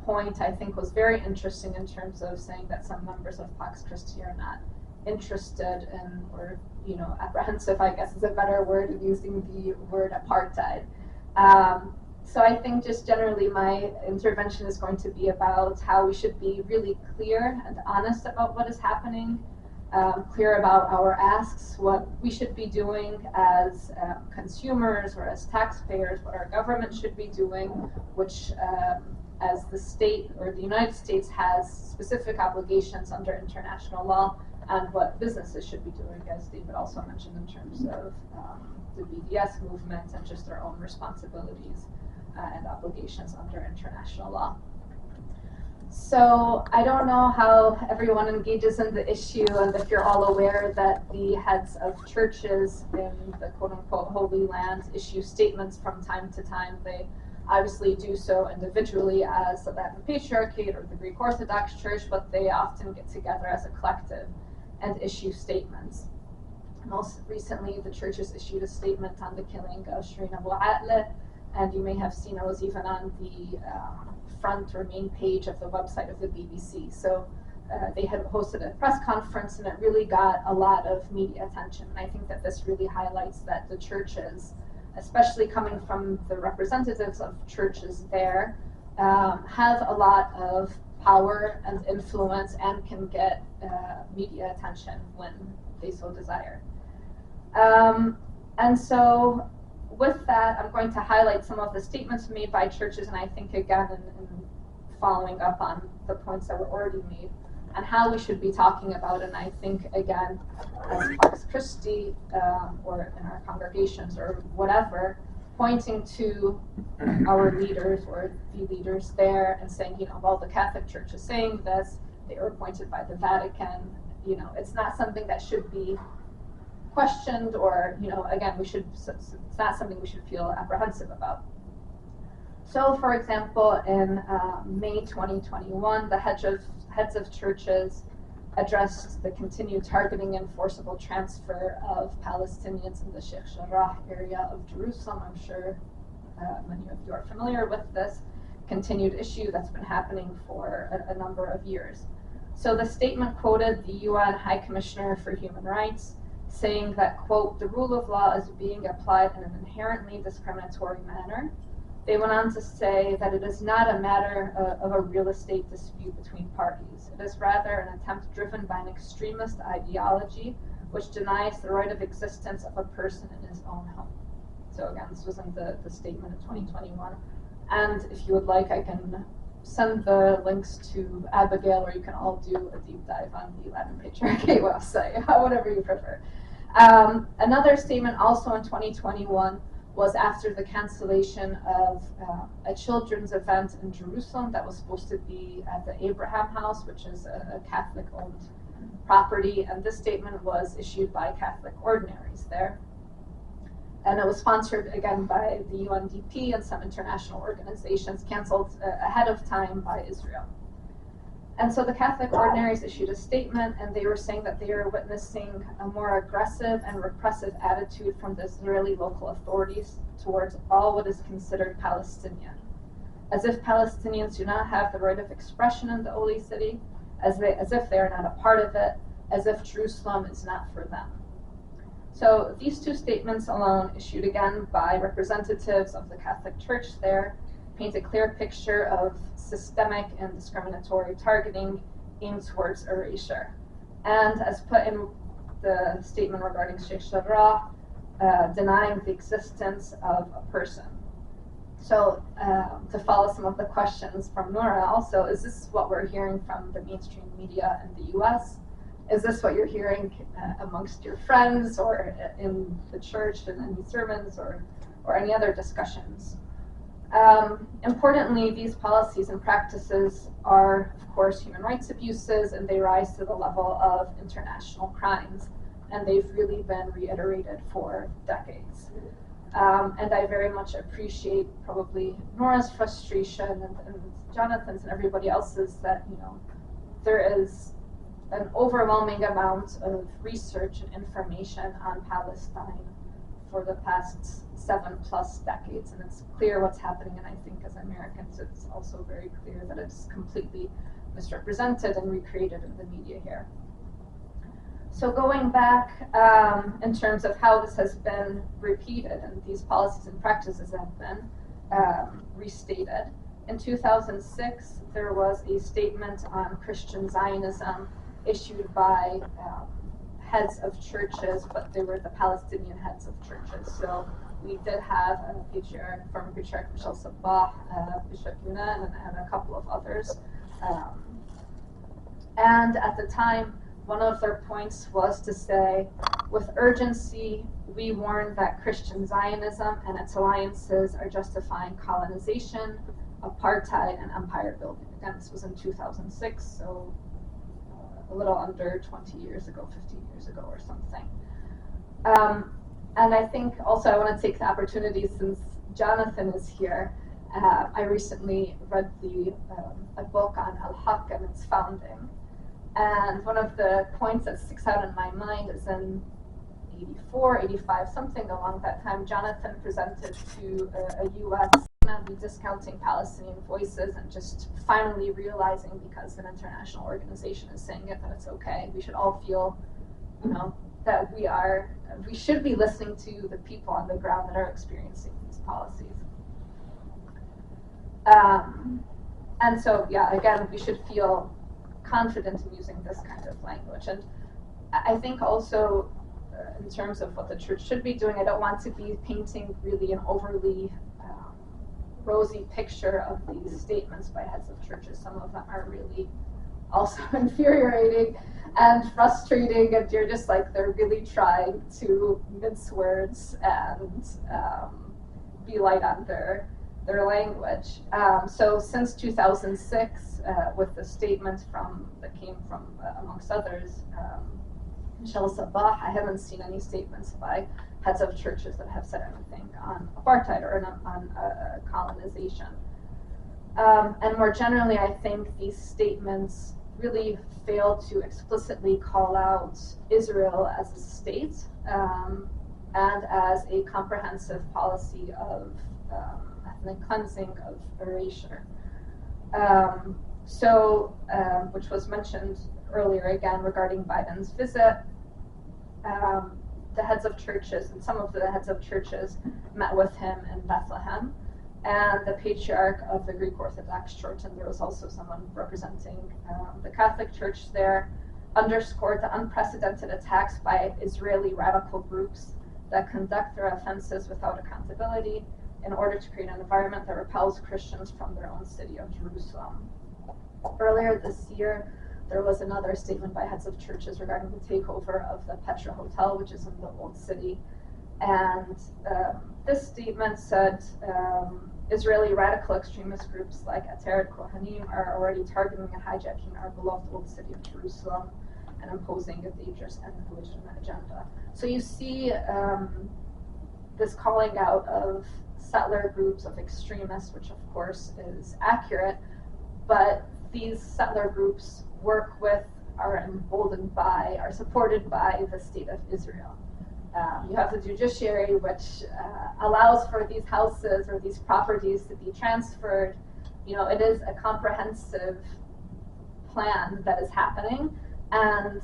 point, I think, was very interesting in terms of saying that some members of Pax Christi are not interested in, or, you know, apprehensive, I guess is a better word, of using the word apartheid. So I think just generally my intervention is going to be about how we should be really clear and honest about what is happening, clear about our asks, what we should be doing as consumers or as taxpayers, what our government should be doing, which as the state or the United States has specific obligations under international law, and what businesses should be doing, as David also mentioned, in terms of the BDS movement and just their own responsibilities and obligations under international law. So I don't know how everyone engages in the issue, and if you're all aware that the heads of churches in the quote-unquote Holy Land issue statements from time to time. They obviously do so individually as the Latin Patriarchate or the Greek Orthodox Church, but they often get together as a collective and issue statements. Most recently, the churches issued a statement on the killing of Shireen Abu Akleh, and you may have seen it was even on the front or main page of the website of the BBC. So they had hosted a press conference, and it really got a lot of media attention. And I think that this really highlights that the churches, especially coming from the representatives of churches there, have a lot of power and influence and can get media attention when they so desire. And so with that, I'm going to highlight some of the statements made by churches, and I think again in following up on the points that were already made and how we should be talking about it. And I think again, as Christi or in our congregations or whatever, pointing to our leaders or the leaders there and saying, well, the Catholic Church is saying this, they were appointed by the Vatican, it's not something that should be questioned or, again, it's not something we should feel apprehensive about. So, for example, in May 2021, the heads of churches addressed the continued targeting and forcible transfer of Palestinians in the Sheikh Jarrah area of Jerusalem. I'm sure many of you are familiar with this continued issue that's been happening for a number of years. So the statement quoted the UN High Commissioner for Human Rights, saying that, quote, the rule of law is being applied in an inherently discriminatory manner. They went on to say that it is not a matter of a real estate dispute between parties. It is rather an attempt driven by an extremist ideology which denies the right of existence of a person in his own home. So again, this was in the statement of 2021. And if you would like, I can send the links to Abigail, or you can all do a deep dive on the Latin Patriarchate website, whatever you prefer. Another statement also in 2021 was after the cancellation of a children's event in Jerusalem that was supposed to be at the Abraham House, which is a Catholic-owned property, and this statement was issued by Catholic ordinaries there. And it was sponsored again by the UNDP and some international organizations, canceled ahead of time by Israel. And so the Catholic ordinaries issued a statement, and they were saying that they are witnessing a more aggressive and repressive attitude from the Israeli local authorities towards all what is considered Palestinian, as if Palestinians do not have the right of expression in the Holy City, as if they are not a part of it, as if Jerusalem is not for them. So these two statements alone, issued again by representatives of the Catholic Church there, paint a clear picture of systemic and discriminatory targeting aimed towards erasure. And as put in the statement regarding Sheikh Jarrah, denying the existence of a person. So to follow some of the questions from Nora also, is this what we're hearing from the mainstream media in the US? Is this what you're hearing amongst your friends or in the church and any sermons or any other discussions? Importantly, these policies and practices are, of course, human rights abuses, and they rise to the level of international crimes, and they've really been reiterated for decades. And I very much appreciate probably Nora's frustration and Jonathan's and everybody else's that, there is an overwhelming amount of research and information on Palestine for the past 7+ decades, and it's clear what's happening, and I think as Americans it's also very clear that it's completely misrepresented and recreated in the media here. So going back in terms of how this has been repeated and these policies and practices have been, restated. In 2006, there was a statement on Christian Zionism issued by heads of churches, but they were the Palestinian heads of churches. So we did have a patriarch, former patriarch Abysalh, Bishop Yunan, and a couple of others. And at the time, one of their points was to say, with urgency, we warn that Christian Zionism and its alliances are justifying colonization, apartheid, and empire building. Again, this was in 2006, so a little under 20 years ago, 15 years ago or something. And I think also I want to take the opportunity, since Jonathan is here, I recently read a book on Al-Haq and its founding. And one of the points that sticks out in my mind is in 84, 85, something along that time, Jonathan presented to a U.S. be discounting Palestinian voices and just finally realizing, because an international organization is saying it, that it's okay. We should all feel, that we should be listening to the people on the ground that are experiencing these policies. And so, yeah, again, we should feel confident in using this kind of language. And I think also, in terms of what the church should be doing, I don't want to be painting really an overly rosy picture of these statements by heads of churches. Some of them are really also infuriating and frustrating, and you're just like, they're really trying to mince words and be light on their language. So since 2006, with the statement that came from, amongst others, Michelle Sabah, I haven't seen any statements by heads of churches that have said anything on apartheid or on colonization. And more generally, I think these statements really fail to explicitly call out Israel as a state and as a comprehensive policy of ethnic cleansing, of erasure. Which was mentioned earlier again regarding Biden's visit. The heads of churches, and some of the heads of churches, met with him in Bethlehem. And the patriarch of the Greek Orthodox Church, and there was also someone representing the Catholic Church there, underscored the unprecedented attacks by Israeli radical groups that conduct their offenses without accountability in order to create an environment that repels Christians from their own city of Jerusalem. Earlier this year, there was another statement by heads of churches regarding the takeover of the Petra Hotel, which is in the Old City. And this statement said Israeli radical extremist groups like Ateret Kohanim are already targeting and hijacking our beloved Old City of Jerusalem and imposing a dangerous and illegitimate agenda. So you see this calling out of settler groups, of extremists, which of course is accurate, but these settler groups work with, are emboldened by, are supported by the state of Israel. You have the judiciary, which allows for these houses or these properties to be transferred. It is a comprehensive plan that is happening, and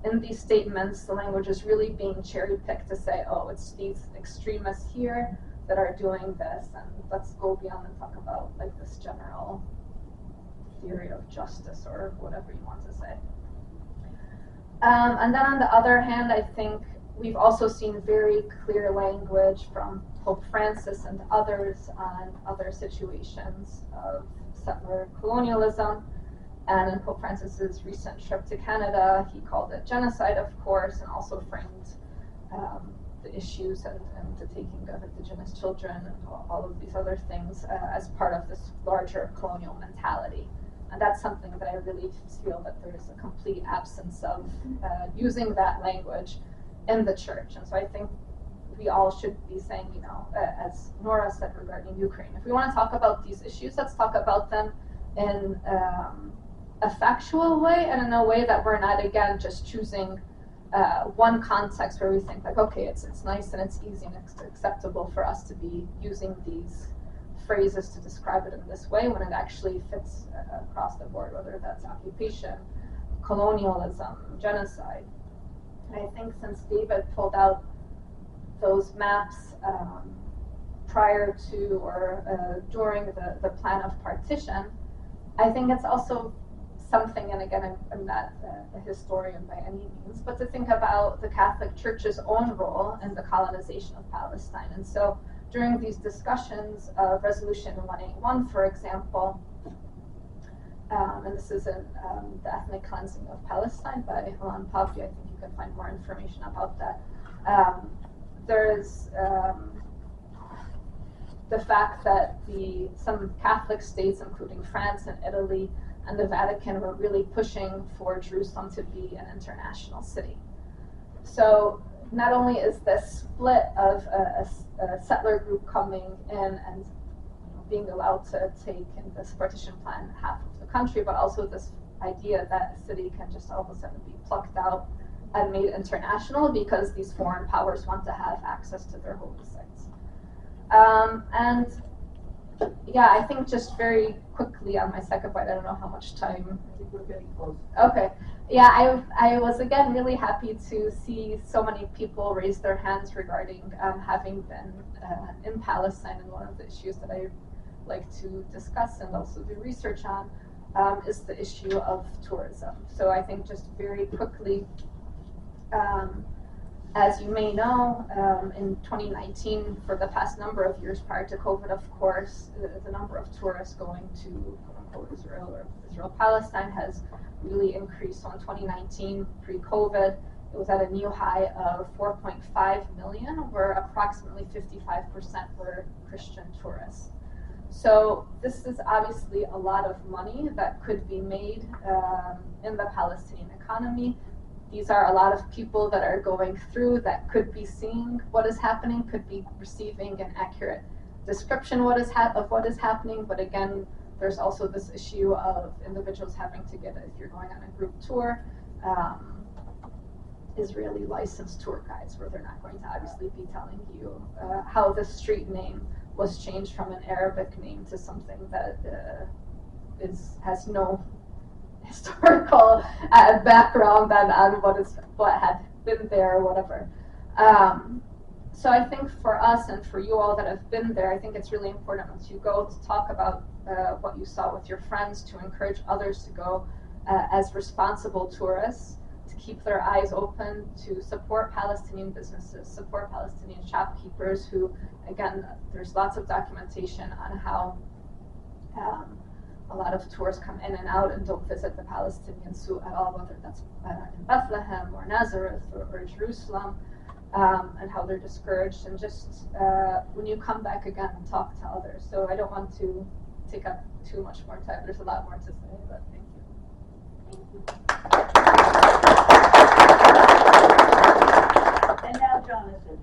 in these statements, the language is really being cherry-picked to say, oh, it's these extremists here that are doing this, and let's go beyond and talk about like this general theory of justice or whatever you want to say. And then on the other hand, I think we've also seen very clear language from Pope Francis and others on other situations of settler colonialism. And in Pope Francis's recent trip to Canada, he called it genocide, of course, and also framed the issues and the taking of Indigenous children and all of these other things as part of this larger colonial mentality. And that's something that I really feel that there is a complete absence of using that language in the church. And so I think we all should be saying, as Nora said regarding Ukraine, if we want to talk about these issues, let's talk about them in a factual way and in a way that we're not, again, just choosing one context where we think like, okay, it's nice and it's easy and it's acceptable for us to be using these phrases to describe it in this way when it actually fits across the board, whether that's occupation, colonialism, genocide. And I think since David pulled out those maps prior to or during the plan of partition. I think it's also something, and again, I'm not a historian by any means, but to think about the Catholic Church's own role in the colonization of Palestine. And so during these discussions of Resolution 181, for example, and this is in The Ethnic Cleansing of Palestine by Ilan Pavdi, I think you can find more information about that. There's the fact that some Catholic states, including France and Italy and the Vatican, were really pushing for Jerusalem to be an international city. So not only is this split of a settler group coming in and being allowed to take in this partition plan half of the country, but also this idea that a city can just all of a sudden be plucked out and made international because these foreign powers want to have access to their holy sites. And yeah, I think just very quickly on my second point, I don't know how much time. I think we're getting close. Okay. Yeah, I was again really happy to see so many people raise their hands regarding having been in Palestine, and one of the issues that I like to discuss and also do research on is the issue of tourism. So I think just very quickly, as you may know, in 2019, for the past number of years prior to COVID, of course, the number of tourists going to quote-unquote Israel or Israel-Palestine has really increased. So in 2019, pre-COVID, it was at a new high of 4.5 million, where approximately 55% were Christian tourists. So this is obviously a lot of money that could be made in the Palestinian economy. These are a lot of people that are going through, that could be seeing what is happening, could be receiving an accurate description of what is happening. But again, there's also this issue of individuals having to get, if you're going on a group tour, Israeli licensed tour guides, where they're not going to obviously be telling you how the street name was changed from an Arabic name to something that has no historical background on what had been there or whatever. So I think for us and for you all that have been there, I think it's really important once you go to talk about what you saw with your friends, to encourage others to go as responsible tourists, to keep their eyes open, to support Palestinian businesses, support Palestinian shopkeepers who, again, there's lots of documentation on how a lot of tourists come in and out and don't visit the Palestinian suit at all, whether that's in Bethlehem or Nazareth or Jerusalem, and how they're discouraged. And just when you come back again, talk to others. So I don't want to take up too much more time. There's a lot more to say, but thank you. And now Jonathan.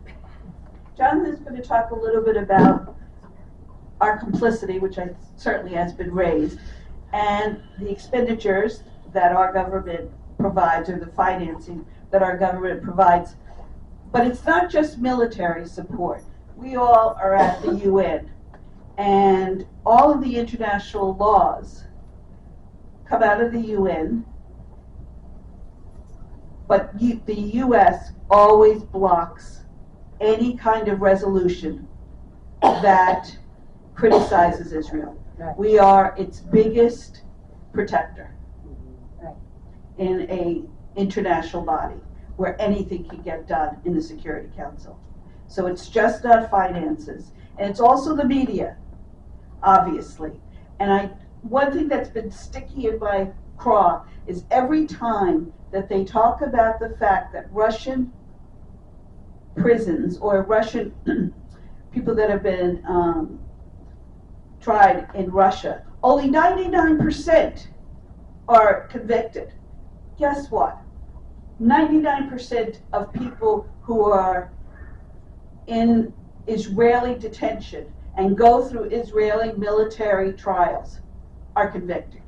Jonathan's going to talk a little bit about our complicity, which certainly has been raised, and the expenditures that our government provides, or the financing that our government provides. But it's not just military support. We all are at the UN, and all of the international laws come out of the UN, but the US always blocks any kind of resolution that criticizes Israel. Right. We are its biggest protector Right. in an international body where anything can get done in the Security Council. So it's just not finances. And it's also the media, obviously. And one thing that's been sticky in my craw is every time that they talk about the fact that Russian prisons or Russian people that have been tried in Russia, only 99% are convicted. Guess what? 99% of people who are in Israeli detention and go through Israeli military trials are convicted.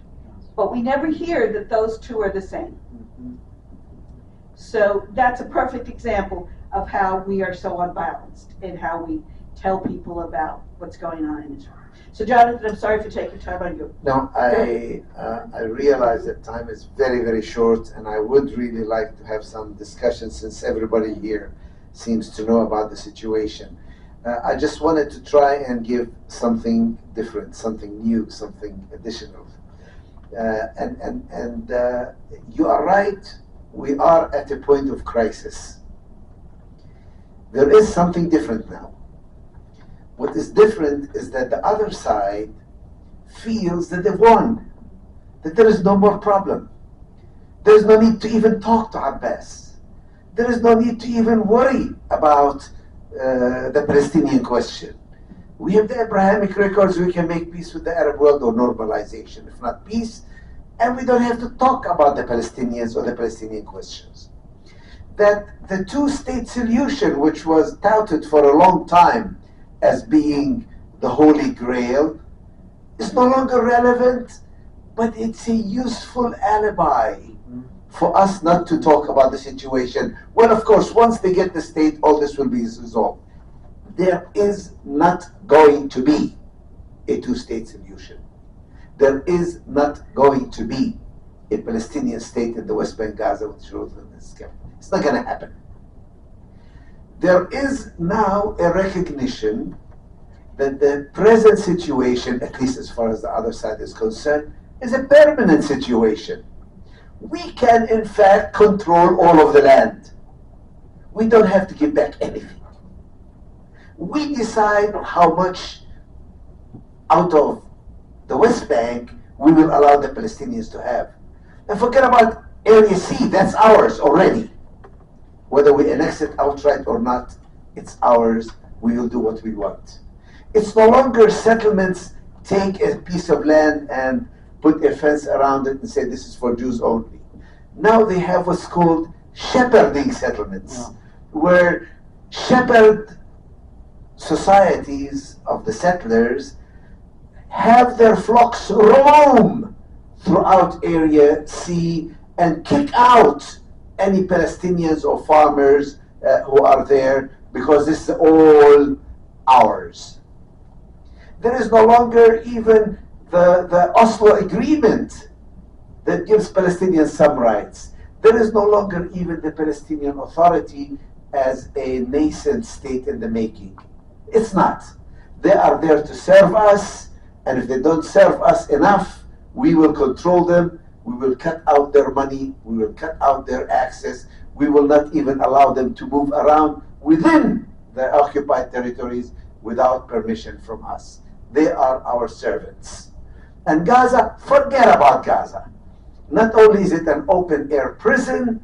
But we never hear that those two are the same. So that's a perfect example of how we are so unbalanced in how we tell people about what's going on in Israel. So Jonathan, I'm sorry for taking time on you. No, I realize that time is very, very short, and I would really like to have some discussion since everybody here seems to know about the situation. I just wanted to try and give something different, something new, something additional. You are right, we are at a point of crisis. There is something different now. What is different is that the other side feels that they've won, that there is no more problem. There is no need to even talk to Abbas. There is no need to even worry about the Palestinian question. We have the Abrahamic records, we can make peace with the Arab world or normalization, if not peace, and we don't have to talk about the Palestinians or the Palestinian questions. That the two-state solution, which was touted for a long time as being the Holy Grail, is no longer relevant, but it's a useful alibi for us not to talk about the situation. Well, of course, once they get the state, all this will be resolved. There is not going to be a two-state solution. There is not going to be a Palestinian state in the West Bank, Gaza, with Jerusalem and Israel. It's not going to happen. There is now a recognition that the present situation, at least as far as the other side is concerned, is a permanent situation. We can, in fact, control all of the land. We don't have to give back anything. We decide how much out of the West Bank we will allow the Palestinians to have. And forget about Area C, that's ours already. Whether we annex it outright or not, it's ours. We will do what we want. It's no longer settlements take a piece of land and put a fence around it and say this is for Jews only. Now they have what's called shepherding settlements, where shepherd societies of the settlers have their flocks roam throughout Area C and kick out any Palestinians or farmers who are there, because this is all ours. There is no longer even the Oslo Agreement that gives Palestinians some rights. There is no longer even the Palestinian Authority as a nascent state in the making. It's not. They are there to serve us, and if they don't serve us enough, we will control them, we will cut out their money, we will cut out their access, we will not even allow them to move around within the occupied territories without permission from us. They are our servants. And Gaza, forget about Gaza. Not only is it an open-air prison,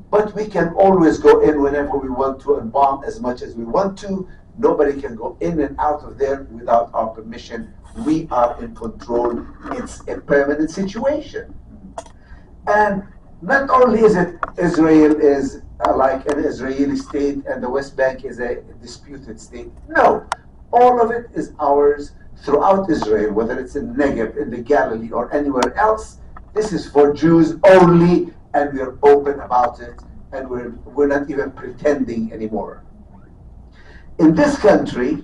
but we can always go in whenever we want to and bomb as much as we want to. Nobody can go in and out of there without our permission. We are in control. It's a permanent situation. And not only is it Israel is like an Israeli state and the West Bank is a disputed state. No, all of it is ours throughout Israel, whether it's in Negev, in the Galilee, or anywhere else. This is for Jews only, and we're open about it, and we're not even pretending anymore. In this country,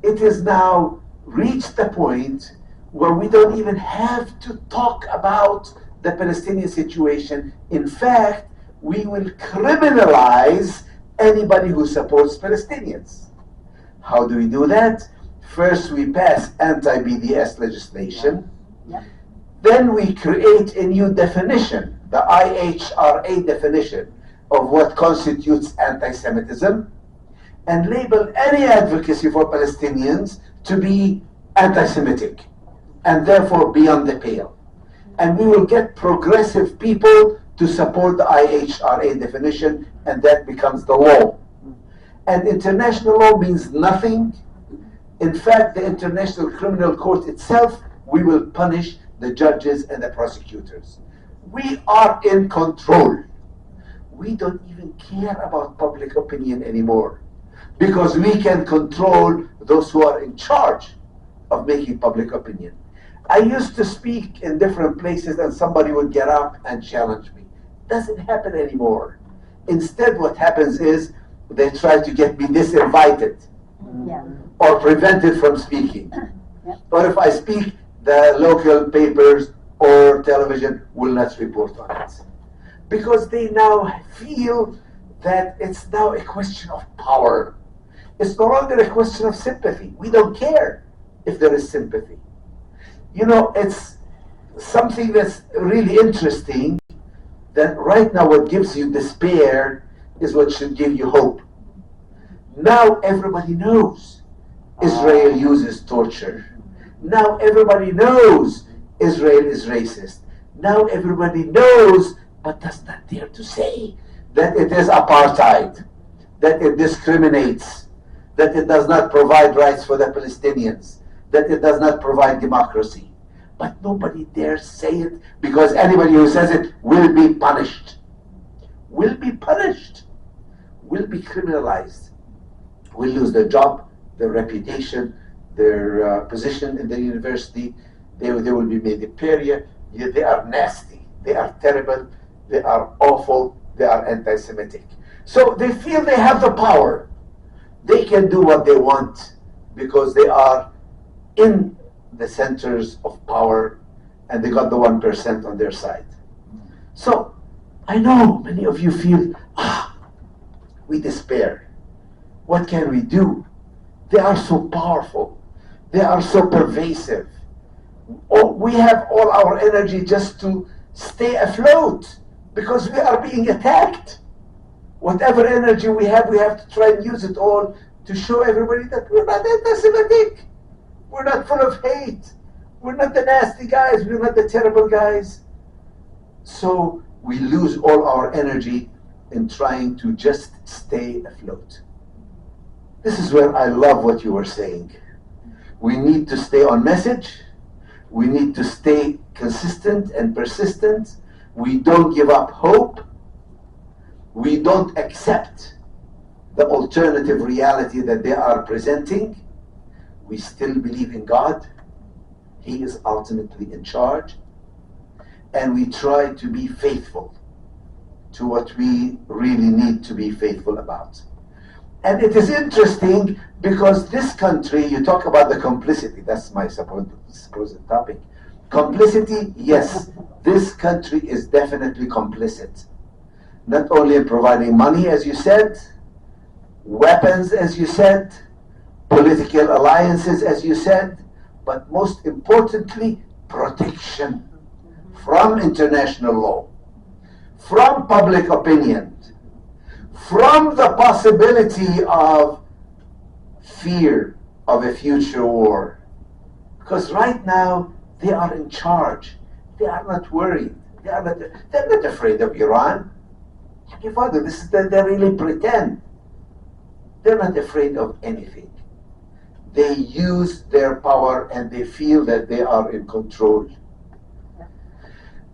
it has now reached the point where we don't even have to talk about the Palestinian situation. In fact, we will criminalize anybody who supports Palestinians. How do we do that? First, we pass anti-BDS legislation. Yep. Then we create a new definition, the IHRA definition of what constitutes anti-Semitism, and label any advocacy for Palestinians to be anti-Semitic and therefore beyond the pale. And we will get progressive people to support the IHRA definition, and that becomes the law. And international law means nothing. In fact, the International Criminal Court itself, we will punish the judges and the prosecutors. We are in control. We don't even care about public opinion anymore, because we can control those who are in charge of making public opinion. I used to speak in different places and somebody would get up and challenge me. Doesn't happen anymore. Instead, what happens is they try to get me disinvited Yeah. or prevented from speaking. Yep. Or if I speak, the local papers or television will not report on it. Because they now feel that it's now a question of power. It's no longer a question of sympathy. We don't care if there is sympathy. You know, it's something that's really interesting, that right now what gives you despair is what should give you hope. Now everybody knows Israel uses torture. Now everybody knows Israel is racist. Now everybody knows, but does not dare to say, that it is apartheid, that it discriminates, that it does not provide rights for the Palestinians, that it does not provide democracy. But nobody dares say it, because anybody who says it will be punished. Will be punished. Will be criminalized. Will lose their job, their reputation, their position in the university. They will be made a pariah. They are nasty. They are terrible. They are awful. They are anti-Semitic. So they feel they have the power. They can do what they want because they are in the centers of power and they got the 1% on their side. So I know many of you feel, we despair. What can we do? They are so powerful. They are so pervasive. We have all our energy just to stay afloat because we are being attacked. Whatever energy we have to try and use it all to show everybody that we're not anti-Semitic. We're not full of hate. We're not the nasty guys. We're not the terrible guys. So we lose all our energy in trying to just stay afloat. This is where I love what you were saying. We need to stay on message. We need to stay consistent and persistent. We don't give up hope. We don't accept the alternative reality that they are presenting. We still believe in God. He is ultimately in charge. And we try to be faithful to what we really need to be faithful about. And it is interesting because this country, you talk about the complicity, that's my supposed topic. Complicity, yes, this country is definitely complicit. Not only in providing money, as you said, weapons, as you said, political alliances, as you said, but most importantly, protection from international law, from public opinion, from the possibility of fear of a future war. Because right now, they are in charge. They are not worried. They're not afraid of Iran. Your father, this is they really pretend. They're not afraid of anything. They use their power and they feel that they are in control.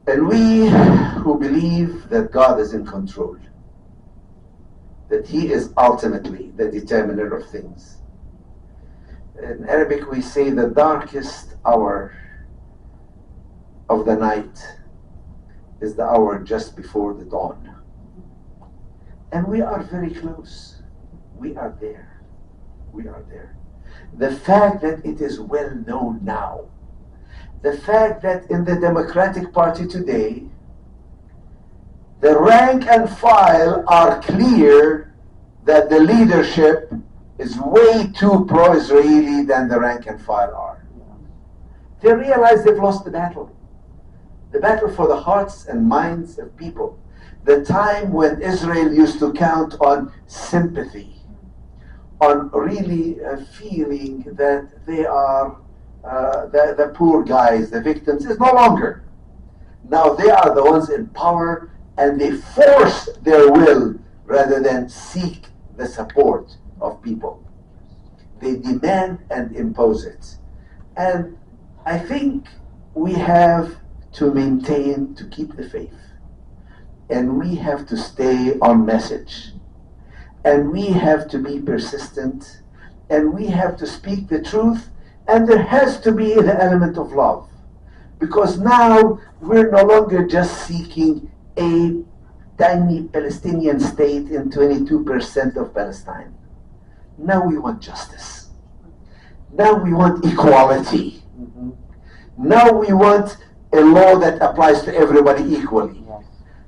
And we who believe that God is in control, that He is ultimately the determiner of things. In Arabic we say the darkest hour of the night is the hour just before the dawn. And we are very close. We are there. We are there. The fact that it is well known now, the fact that in the Democratic Party today, the rank and file are clear that the leadership is way too pro-Israeli than the rank and file are. They realize they've lost the battle for the hearts and minds of people. The time when Israel used to count on sympathy, on really feeling that they are the poor guys, the victims, is no longer. Now they are the ones in power and they force their will rather than seek the support of people. They demand and impose it. And I think we have to maintain, to keep the faith. And we have to stay on message. And we have to be persistent. And we have to speak the truth. And there has to be the element of love. Because now we're no longer just seeking a tiny Palestinian state in 22% of Palestine. Now we want justice. Now we want equality. Now we want a law that applies to everybody equally.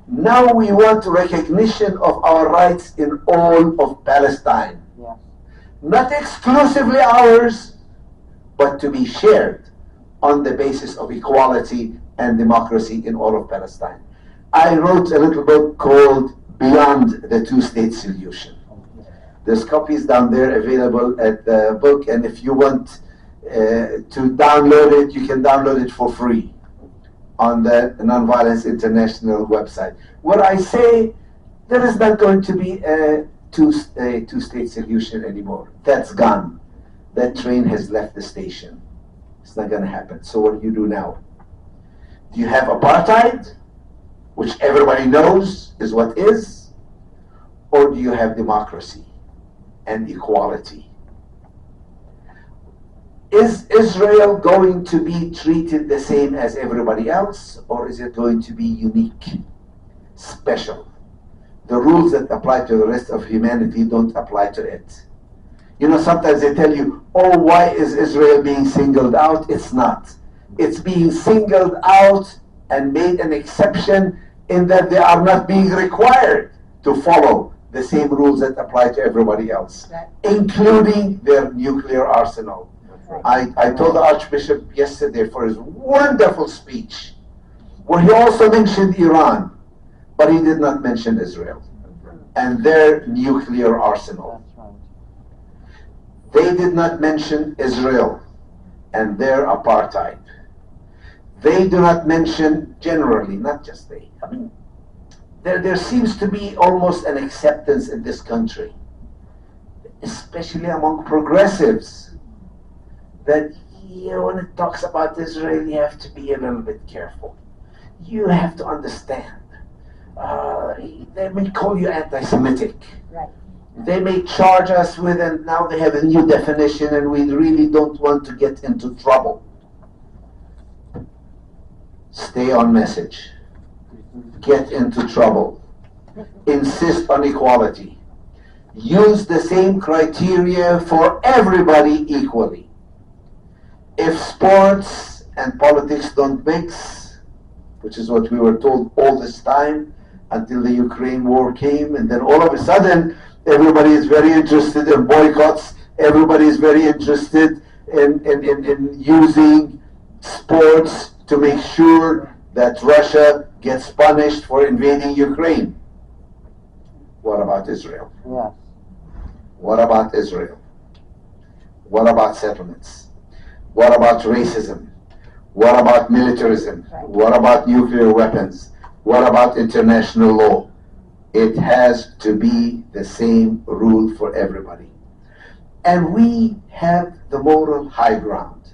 Now we want recognition of our rights in all of Palestine. not exclusively ours, but to be shared on the basis of equality and democracy in all of Palestine. I wrote a little book called Beyond the Two-State Solution. There's copies down there available at the book, and if you want to download it, you can download it for free on the Nonviolence International website, where I say there is not going to be a two-state solution anymore. That's gone. That train has left the station. It's not going to happen. So what do you do now? Do you have apartheid, which everybody knows is what is, or do you have democracy and equality? Is Israel going to be treated the same as everybody else, or is it going to be unique, special? The rules that apply to the rest of humanity don't apply to it. You know, sometimes they tell you, oh, why is Israel being singled out? It's not. It's being singled out and made an exception in that they are not being required to follow the same rules that apply to everybody else, including their nuclear arsenal. I told the Archbishop yesterday for his wonderful speech, where he also mentioned Iran, but he did not mention Israel and their nuclear arsenal. They did not mention Israel and their apartheid. They do not mention, generally, not just they. I mean, there seems to be almost an acceptance in this country, especially among progressives, that when it talks about Israel, you have to be a little bit careful. You have to understand. They may call you anti-Semitic. Right. They may charge us with, and now they have a new definition, and we really don't want to get into trouble. Stay on message. Get into trouble. Insist on equality. Use the same criteria for everybody equally. If sports and politics don't mix, which is what we were told all this time until the Ukraine war came, and then all of a sudden everybody is very interested in boycotts, everybody is very interested in using sports to make sure that Russia gets punished for invading Ukraine. What about Israel? Yes. What about Israel? What about settlements? What about racism? What about militarism? What about nuclear weapons? What about international law? It has to be the same rule for everybody. And we have the moral high ground.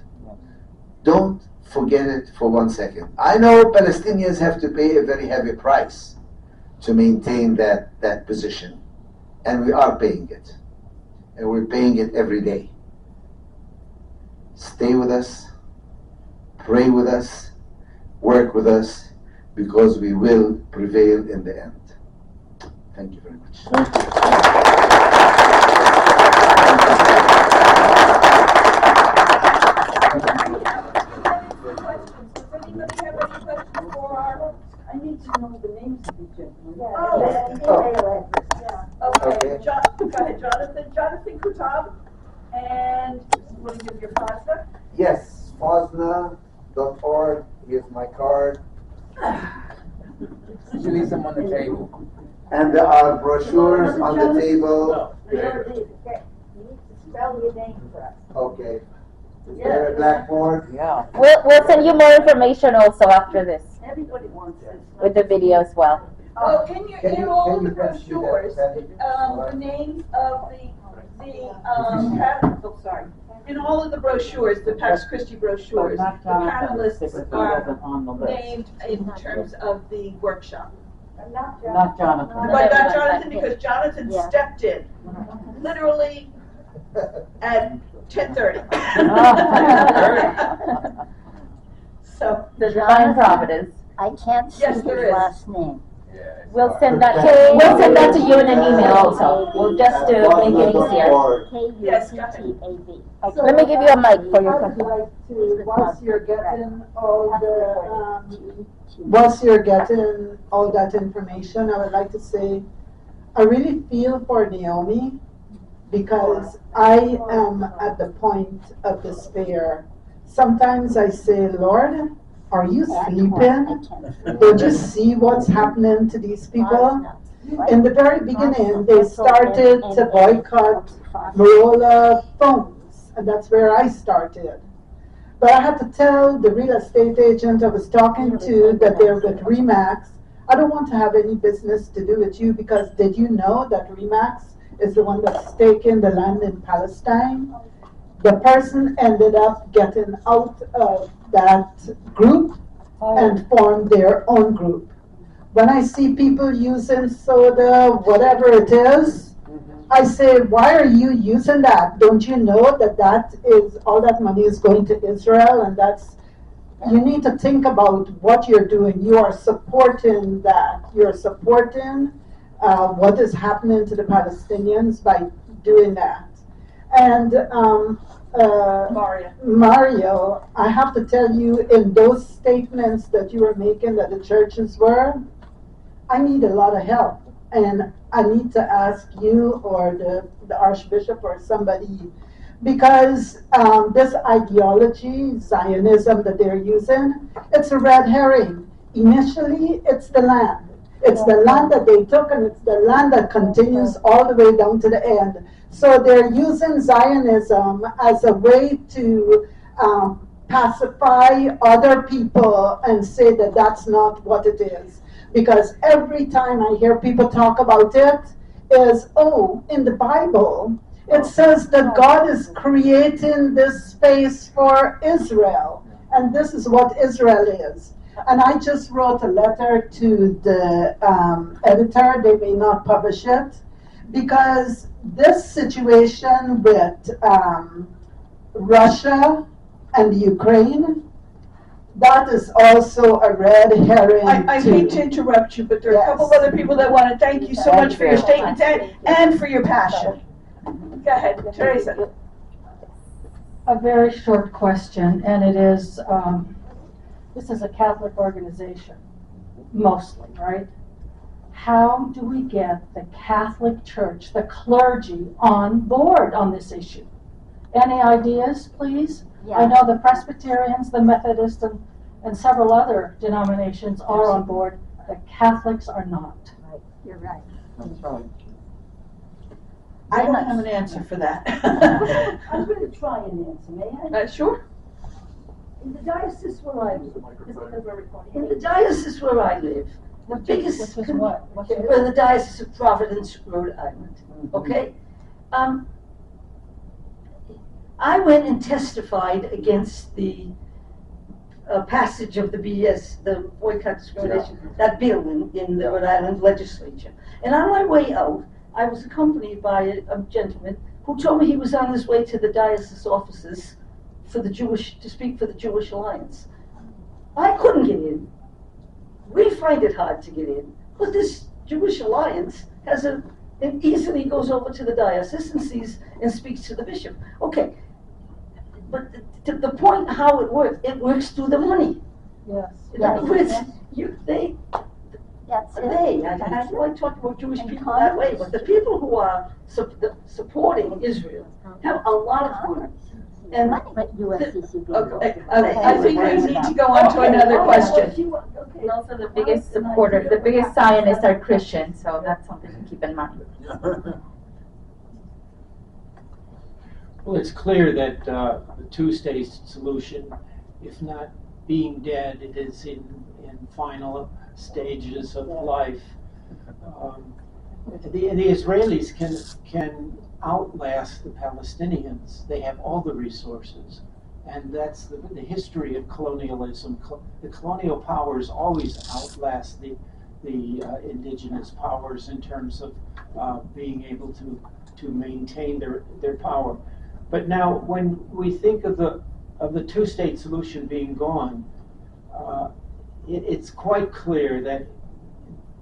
Don't forget it for 1 second. I know Palestinians have to pay a very heavy price to maintain that position. And we are paying it. And we're paying it every day. Stay with us, pray with us, work with us, because we will prevail in the end. Thank you very much. I need to know the names of each of them. Okay, go ahead, Jonathan. Jonathan Kuttab. And want to give your pasta? Yes, fosna.org. Here's my card. She leaves them on the table. And there are brochures on the table. You need to spell your name for us. Okay. Is there a blackboard? Yeah. We'll send you more information also after this, Everybody wants this. with the video as well. Oh, in all the pass me that, brochures, Patty? the names of in all of the brochures, the Pax Christi brochures, the panelists are named in terms of the workshop. Not Jonathan. But not Jonathan, because Jonathan stepped in, literally at 10:30. So, The divine providence. I can't see Yes, his there is. last name. We'll send that to you in an email also. We'll just to make it easier. Yes, go ahead. K-U-T-T-A-V. Okay, let me give you a mic for your I would question. like to, whilst you're getting all that information, I would like to say, I really feel for Naomi, because I am at the point of despair. Sometimes I say, Lord, are you sleeping? Don't you see what's happening to these people? In the very beginning, they started to boycott Motorola phones, and that's where I started. But I had to tell the real estate agent I was talking to that they're with Remax, I don't want to have any business to do with you, because did you know that Remax is the one that's taking the land in Palestine? The person ended up getting out of that group and formed their own group. When I see people using soda, whatever it is, I say, why are you using that? Don't you know that that is, all that money is going to Israel, and that's, you need to think about what you're doing. You are supporting that. You're supporting what is happening to the Palestinians by doing that. And Mario, I have to tell you, in those statements that you were making that the churches were, I need a lot of help. And I need to ask you or the Archbishop or somebody, because this ideology, Zionism that they're using, it's a red herring. Initially, it's the land. It's the land that they took, and it's the land that continues all the way down to the end. So they're using Zionism as a way to pacify other people and say that that's not what it is. Because every time I hear people talk about it, is, oh, in the Bible, it says that God is creating this space for Israel, and this is what Israel is. And I just wrote a letter to the editor. They may not publish it, because this situation with Russia and the Ukraine, that is also a red herring. I hate to interrupt you, but there are a couple of other people that want to thank you so much for your statements and for your passion. Go ahead, Teresa. A very short question, and it is, this is a Catholic organization, mostly, right? How do we get the Catholic Church, the clergy, on board on this issue? Any ideas, please? Yeah. I know the Presbyterians, the Methodists, and several other denominations are on board. The Catholics are not. Right. You're right. That's right. I don't have an answer for that. I'm going to try and answer, may I? Sure. In the diocese where I live, in the diocese where I live, the biggest, Which was what? the Diocese of Providence, Rhode Island, okay? I went and testified against the passage of the BS, the boycott discrimination, that bill in the Rhode Island legislature. And on my way out, I was accompanied by a gentleman who told me he was on his way to the diocese offices for the to speak for the Jewish Alliance. I couldn't get in. We find it hard to get in, but this Jewish Alliance has it easily goes over to the diocese and sees and speaks to the bishop. Okay, but the point how it works through the money. Yes. In other words, I like talking about Jewish people that way, but the people who are supporting Israel have a lot of money. And I think we need to go on to another question. And also the biggest supporter, the biggest Zionists are Christians, so that's something to keep in mind. Well, it's clear that the two-state solution, if not being dead, it is in final stages of life. The Israelis can outlast the Palestinians. They have all the resources, and that's the history of colonialism. The colonial powers always outlast the indigenous powers in terms of being able to maintain their power. But now, when we think of the two-state solution being gone, it's quite clear that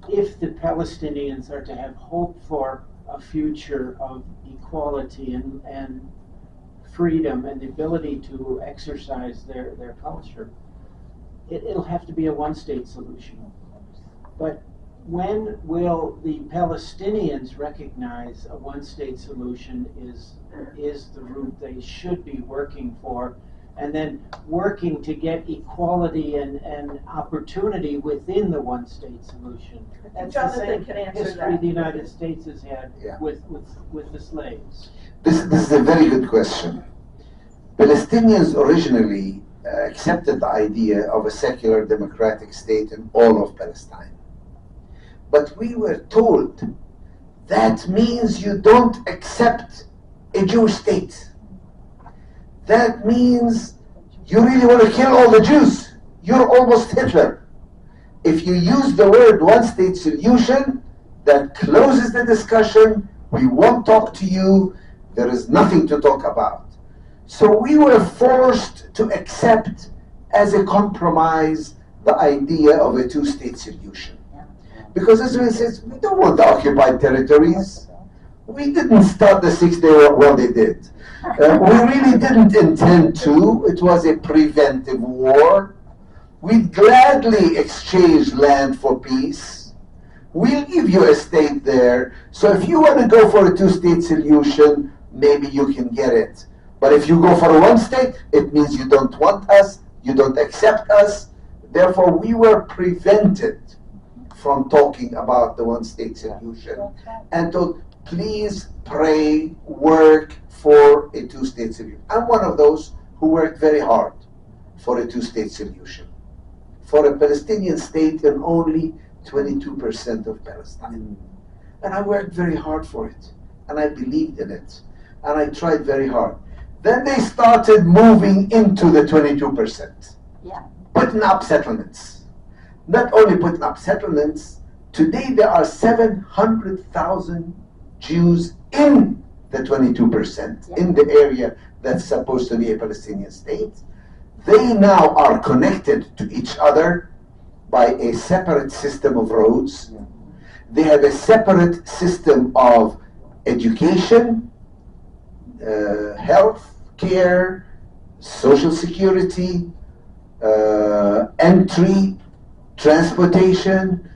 if the Palestinians are to have hope for a future of equality and freedom and the ability to exercise their culture, it'll have to be a one-state solution. But when will the Palestinians recognize a one-state solution is the route they should be working for, and then working to get equality and opportunity within the one-state solution? That's the Jonathan same can answer history that. the United States has had Yeah. with the slaves. This is a very good question. Palestinians originally accepted the idea of a secular democratic state in all of Palestine. But we were told that means you don't accept a Jewish state. That means you really want to kill all the Jews. You're almost Hitler. If you use the word one-state solution, that closes the discussion. We won't talk to you. There is nothing to talk about. So we were forced to accept as a compromise the idea of a two-state solution. Because Israel says, we don't want the occupied territories. We didn't start the 6-day war. Well, they did. We really didn't intend to. It was a preventive war. We'd gladly exchange land for peace. We'll give you a state there. So if you want to go for a two-state solution, maybe you can get it. But if you go for a one state, it means you don't want us, you don't accept us. Therefore, we were prevented from talking about the one-state solution and told, please pray, work for a two-state solution. I'm one of those who worked very hard for a two-state solution, for a Palestinian state in only 22% of Palestine. And I worked very hard for it, and I believed in it, and I tried very hard. Then they started moving into the 22%, putting up settlements. Not only putting up settlements, today there are 700,000 Jews in the 22%, in the area that's supposed to be a Palestinian state. They now are connected to each other by a separate system of roads. They have a separate system of education, health care, social security, entry, transportation,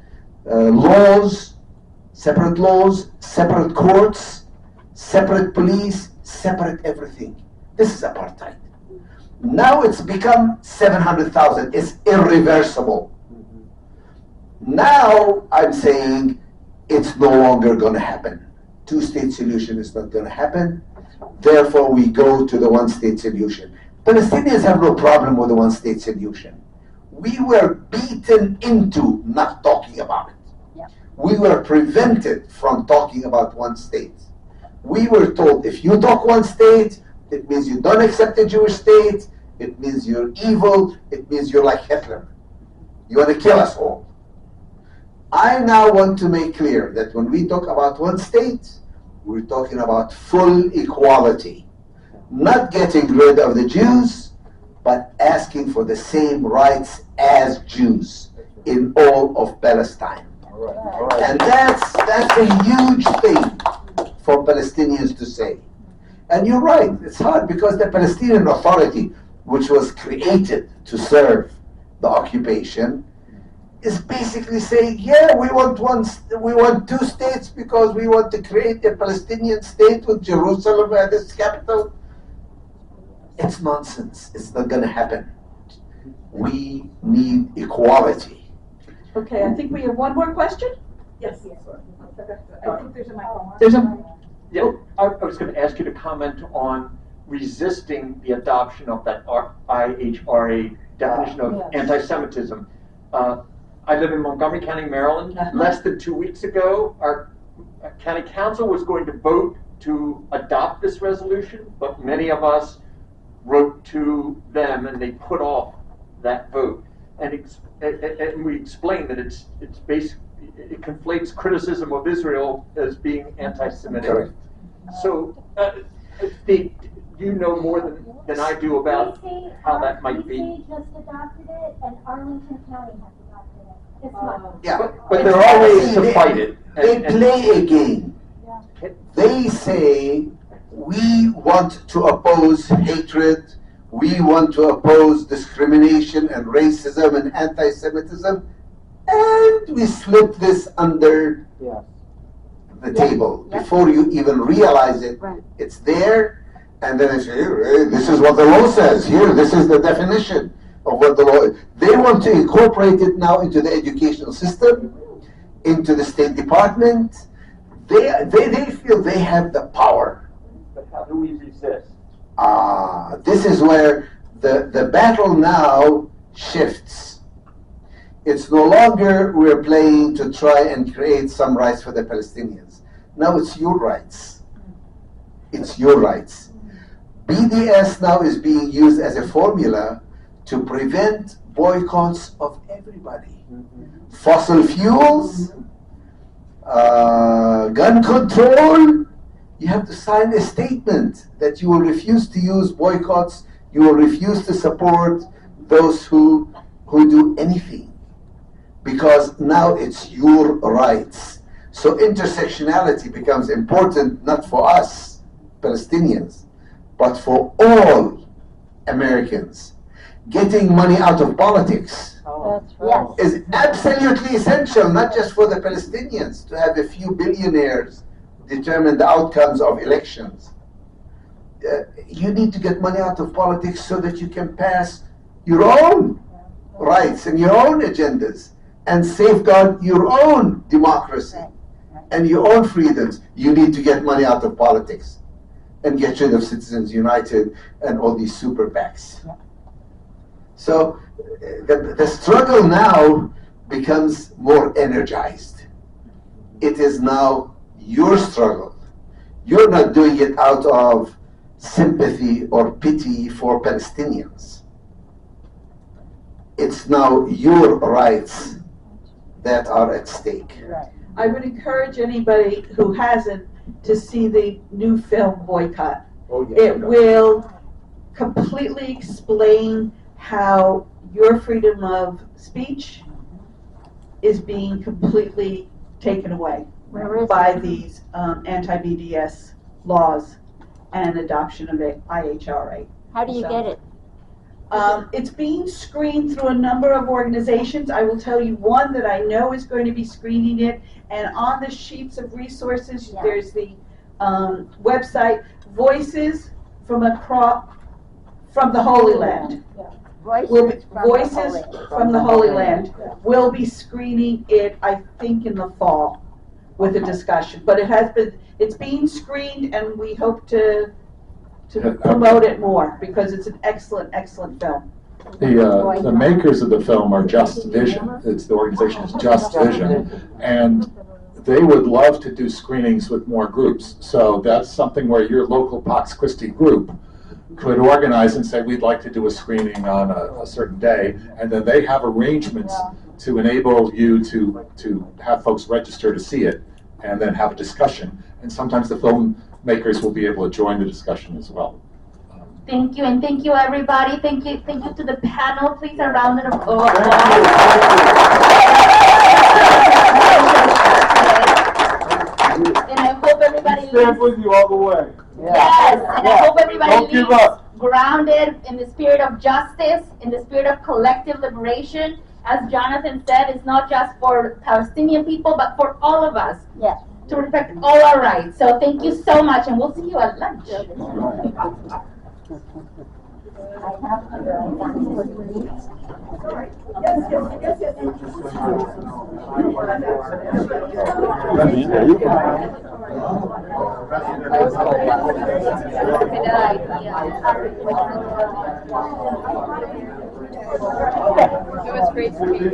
laws, separate courts, separate police, separate everything. This is apartheid. Now it's become 700,000. It's irreversible. Now I'm saying it's no longer going to happen. Two-state solution is not going to happen. Therefore, we go to the one-state solution. Palestinians have no problem with the one-state solution. We were beaten into not talking about it. We were prevented from talking about one state. We were told, if you talk one state, it means you don't accept a Jewish state, it means you're evil, it means you're like Hitler. You want to kill us all. I now want to make clear that when we talk about one state, we're talking about full equality. Not getting rid of the Jews, but asking for the same rights as Jews in all of Palestine. And that's a huge thing for Palestinians to say. And you're right, it's hard because the Palestinian Authority, which was created to serve the occupation, is basically saying, yeah, we want two states because we want to create a Palestinian state with Jerusalem as its capital. It's nonsense. It's not going to happen. We need equality. Okay, I think we have one more question. Yes. I think there's a microphone. There's a. Yeah, I was going to ask you to comment on resisting the adoption of that IHRA definition of anti-Semitism. I live in Montgomery County, Maryland. Less than 2 weeks ago, our county council was going to vote to adopt this resolution, but many of us wrote to them and they put off that vote. And we explained that it's basically, it conflates criticism of Israel as being anti-Semitic. Correct. So, do you know more than I do about how that might be? Christi just adopted it, and Arlington County has adopted it. This month. Yeah, But there are ways to fight it. They play a game. They say, we want to oppose hatred, we want to oppose discrimination and racism and anti-Semitism. and we slip this under the table before you even realize it. It's there, and then it's here. Hey, this is what the law says. Here, this is the definition of what the law is. They want to incorporate it now into the educational system, into the State Department. They feel they have the power. But how do we resist? This is where the battle now shifts. It's no longer we're playing to try and create some rights for the Palestinians. Now it's your rights. It's your rights. BDS now is being used as a formula to prevent boycotts of everybody. Fossil fuels, gun control. You have to sign a statement that you will refuse to use boycotts, you will refuse to support those who do anything. Because now it's your rights. So intersectionality becomes important not for us, Palestinians, but for all Americans. Getting money out of politics is absolutely essential, not just for the Palestinians, to have a few billionaires determine the outcomes of elections. You need to get money out of politics so that you can pass your own rights and your own agendas and safeguard your own democracy and your own freedoms. You need to get money out of politics and get rid of Citizens United and all these super PACs. So the struggle now becomes more energized. It is now your struggle. You're not doing it out of sympathy or pity for Palestinians. It's now your rights that are at stake. I would encourage anybody who hasn't to see the new film Boycott. It will completely explain how your freedom of speech is being completely taken away by these anti-BDS laws and adoption of IHRA. How do you get it? It's being screened through a number of organizations. I will tell you one that I know is going to be screening it, and on the sheets of resources, there's the website Voices from the Holy Land. Voices from the Holy Land will be screening it, I think, in the fall with a discussion. But it's being screened, and we hope to promote it more because it's an excellent, excellent film. The makers of the film are Just Vision. The organization is Just Vision, and they would love to do screenings with more groups. So that's something where your local Pax Christi group could organize and say, we'd like to do a screening on a certain day, and then they have arrangements to enable you to have folks register to see it and then have a discussion. And sometimes the filmmakers will be able to join the discussion as well. Thank you, and thank you, everybody. Thank you to the panel. Please, a round of applause. And I hope everybody stand with you all the way. Yes, and I hope everybody Don't give up. grounded in the spirit of justice, in the spirit of collective liberation. As Jonathan said, it's not just for Palestinian people, but for all of us. Yes. To respect all our rights. So thank you so much, and we'll see you at lunch. It was great to meet you.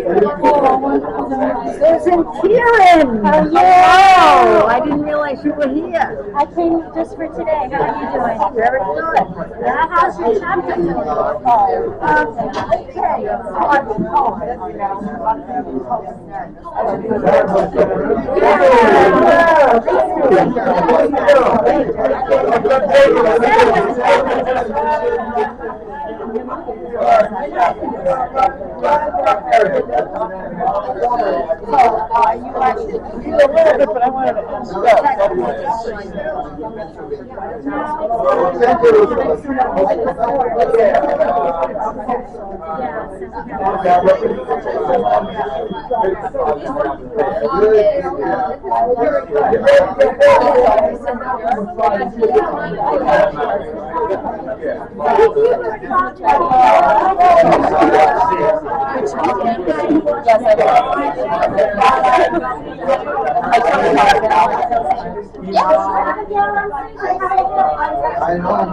Susan Kieran! Hello! I didn't realize you were here. I came just for today. How are you doing? Very good. Now, how's your chapter doing? You a little bit, but I wanted to ask I know I'm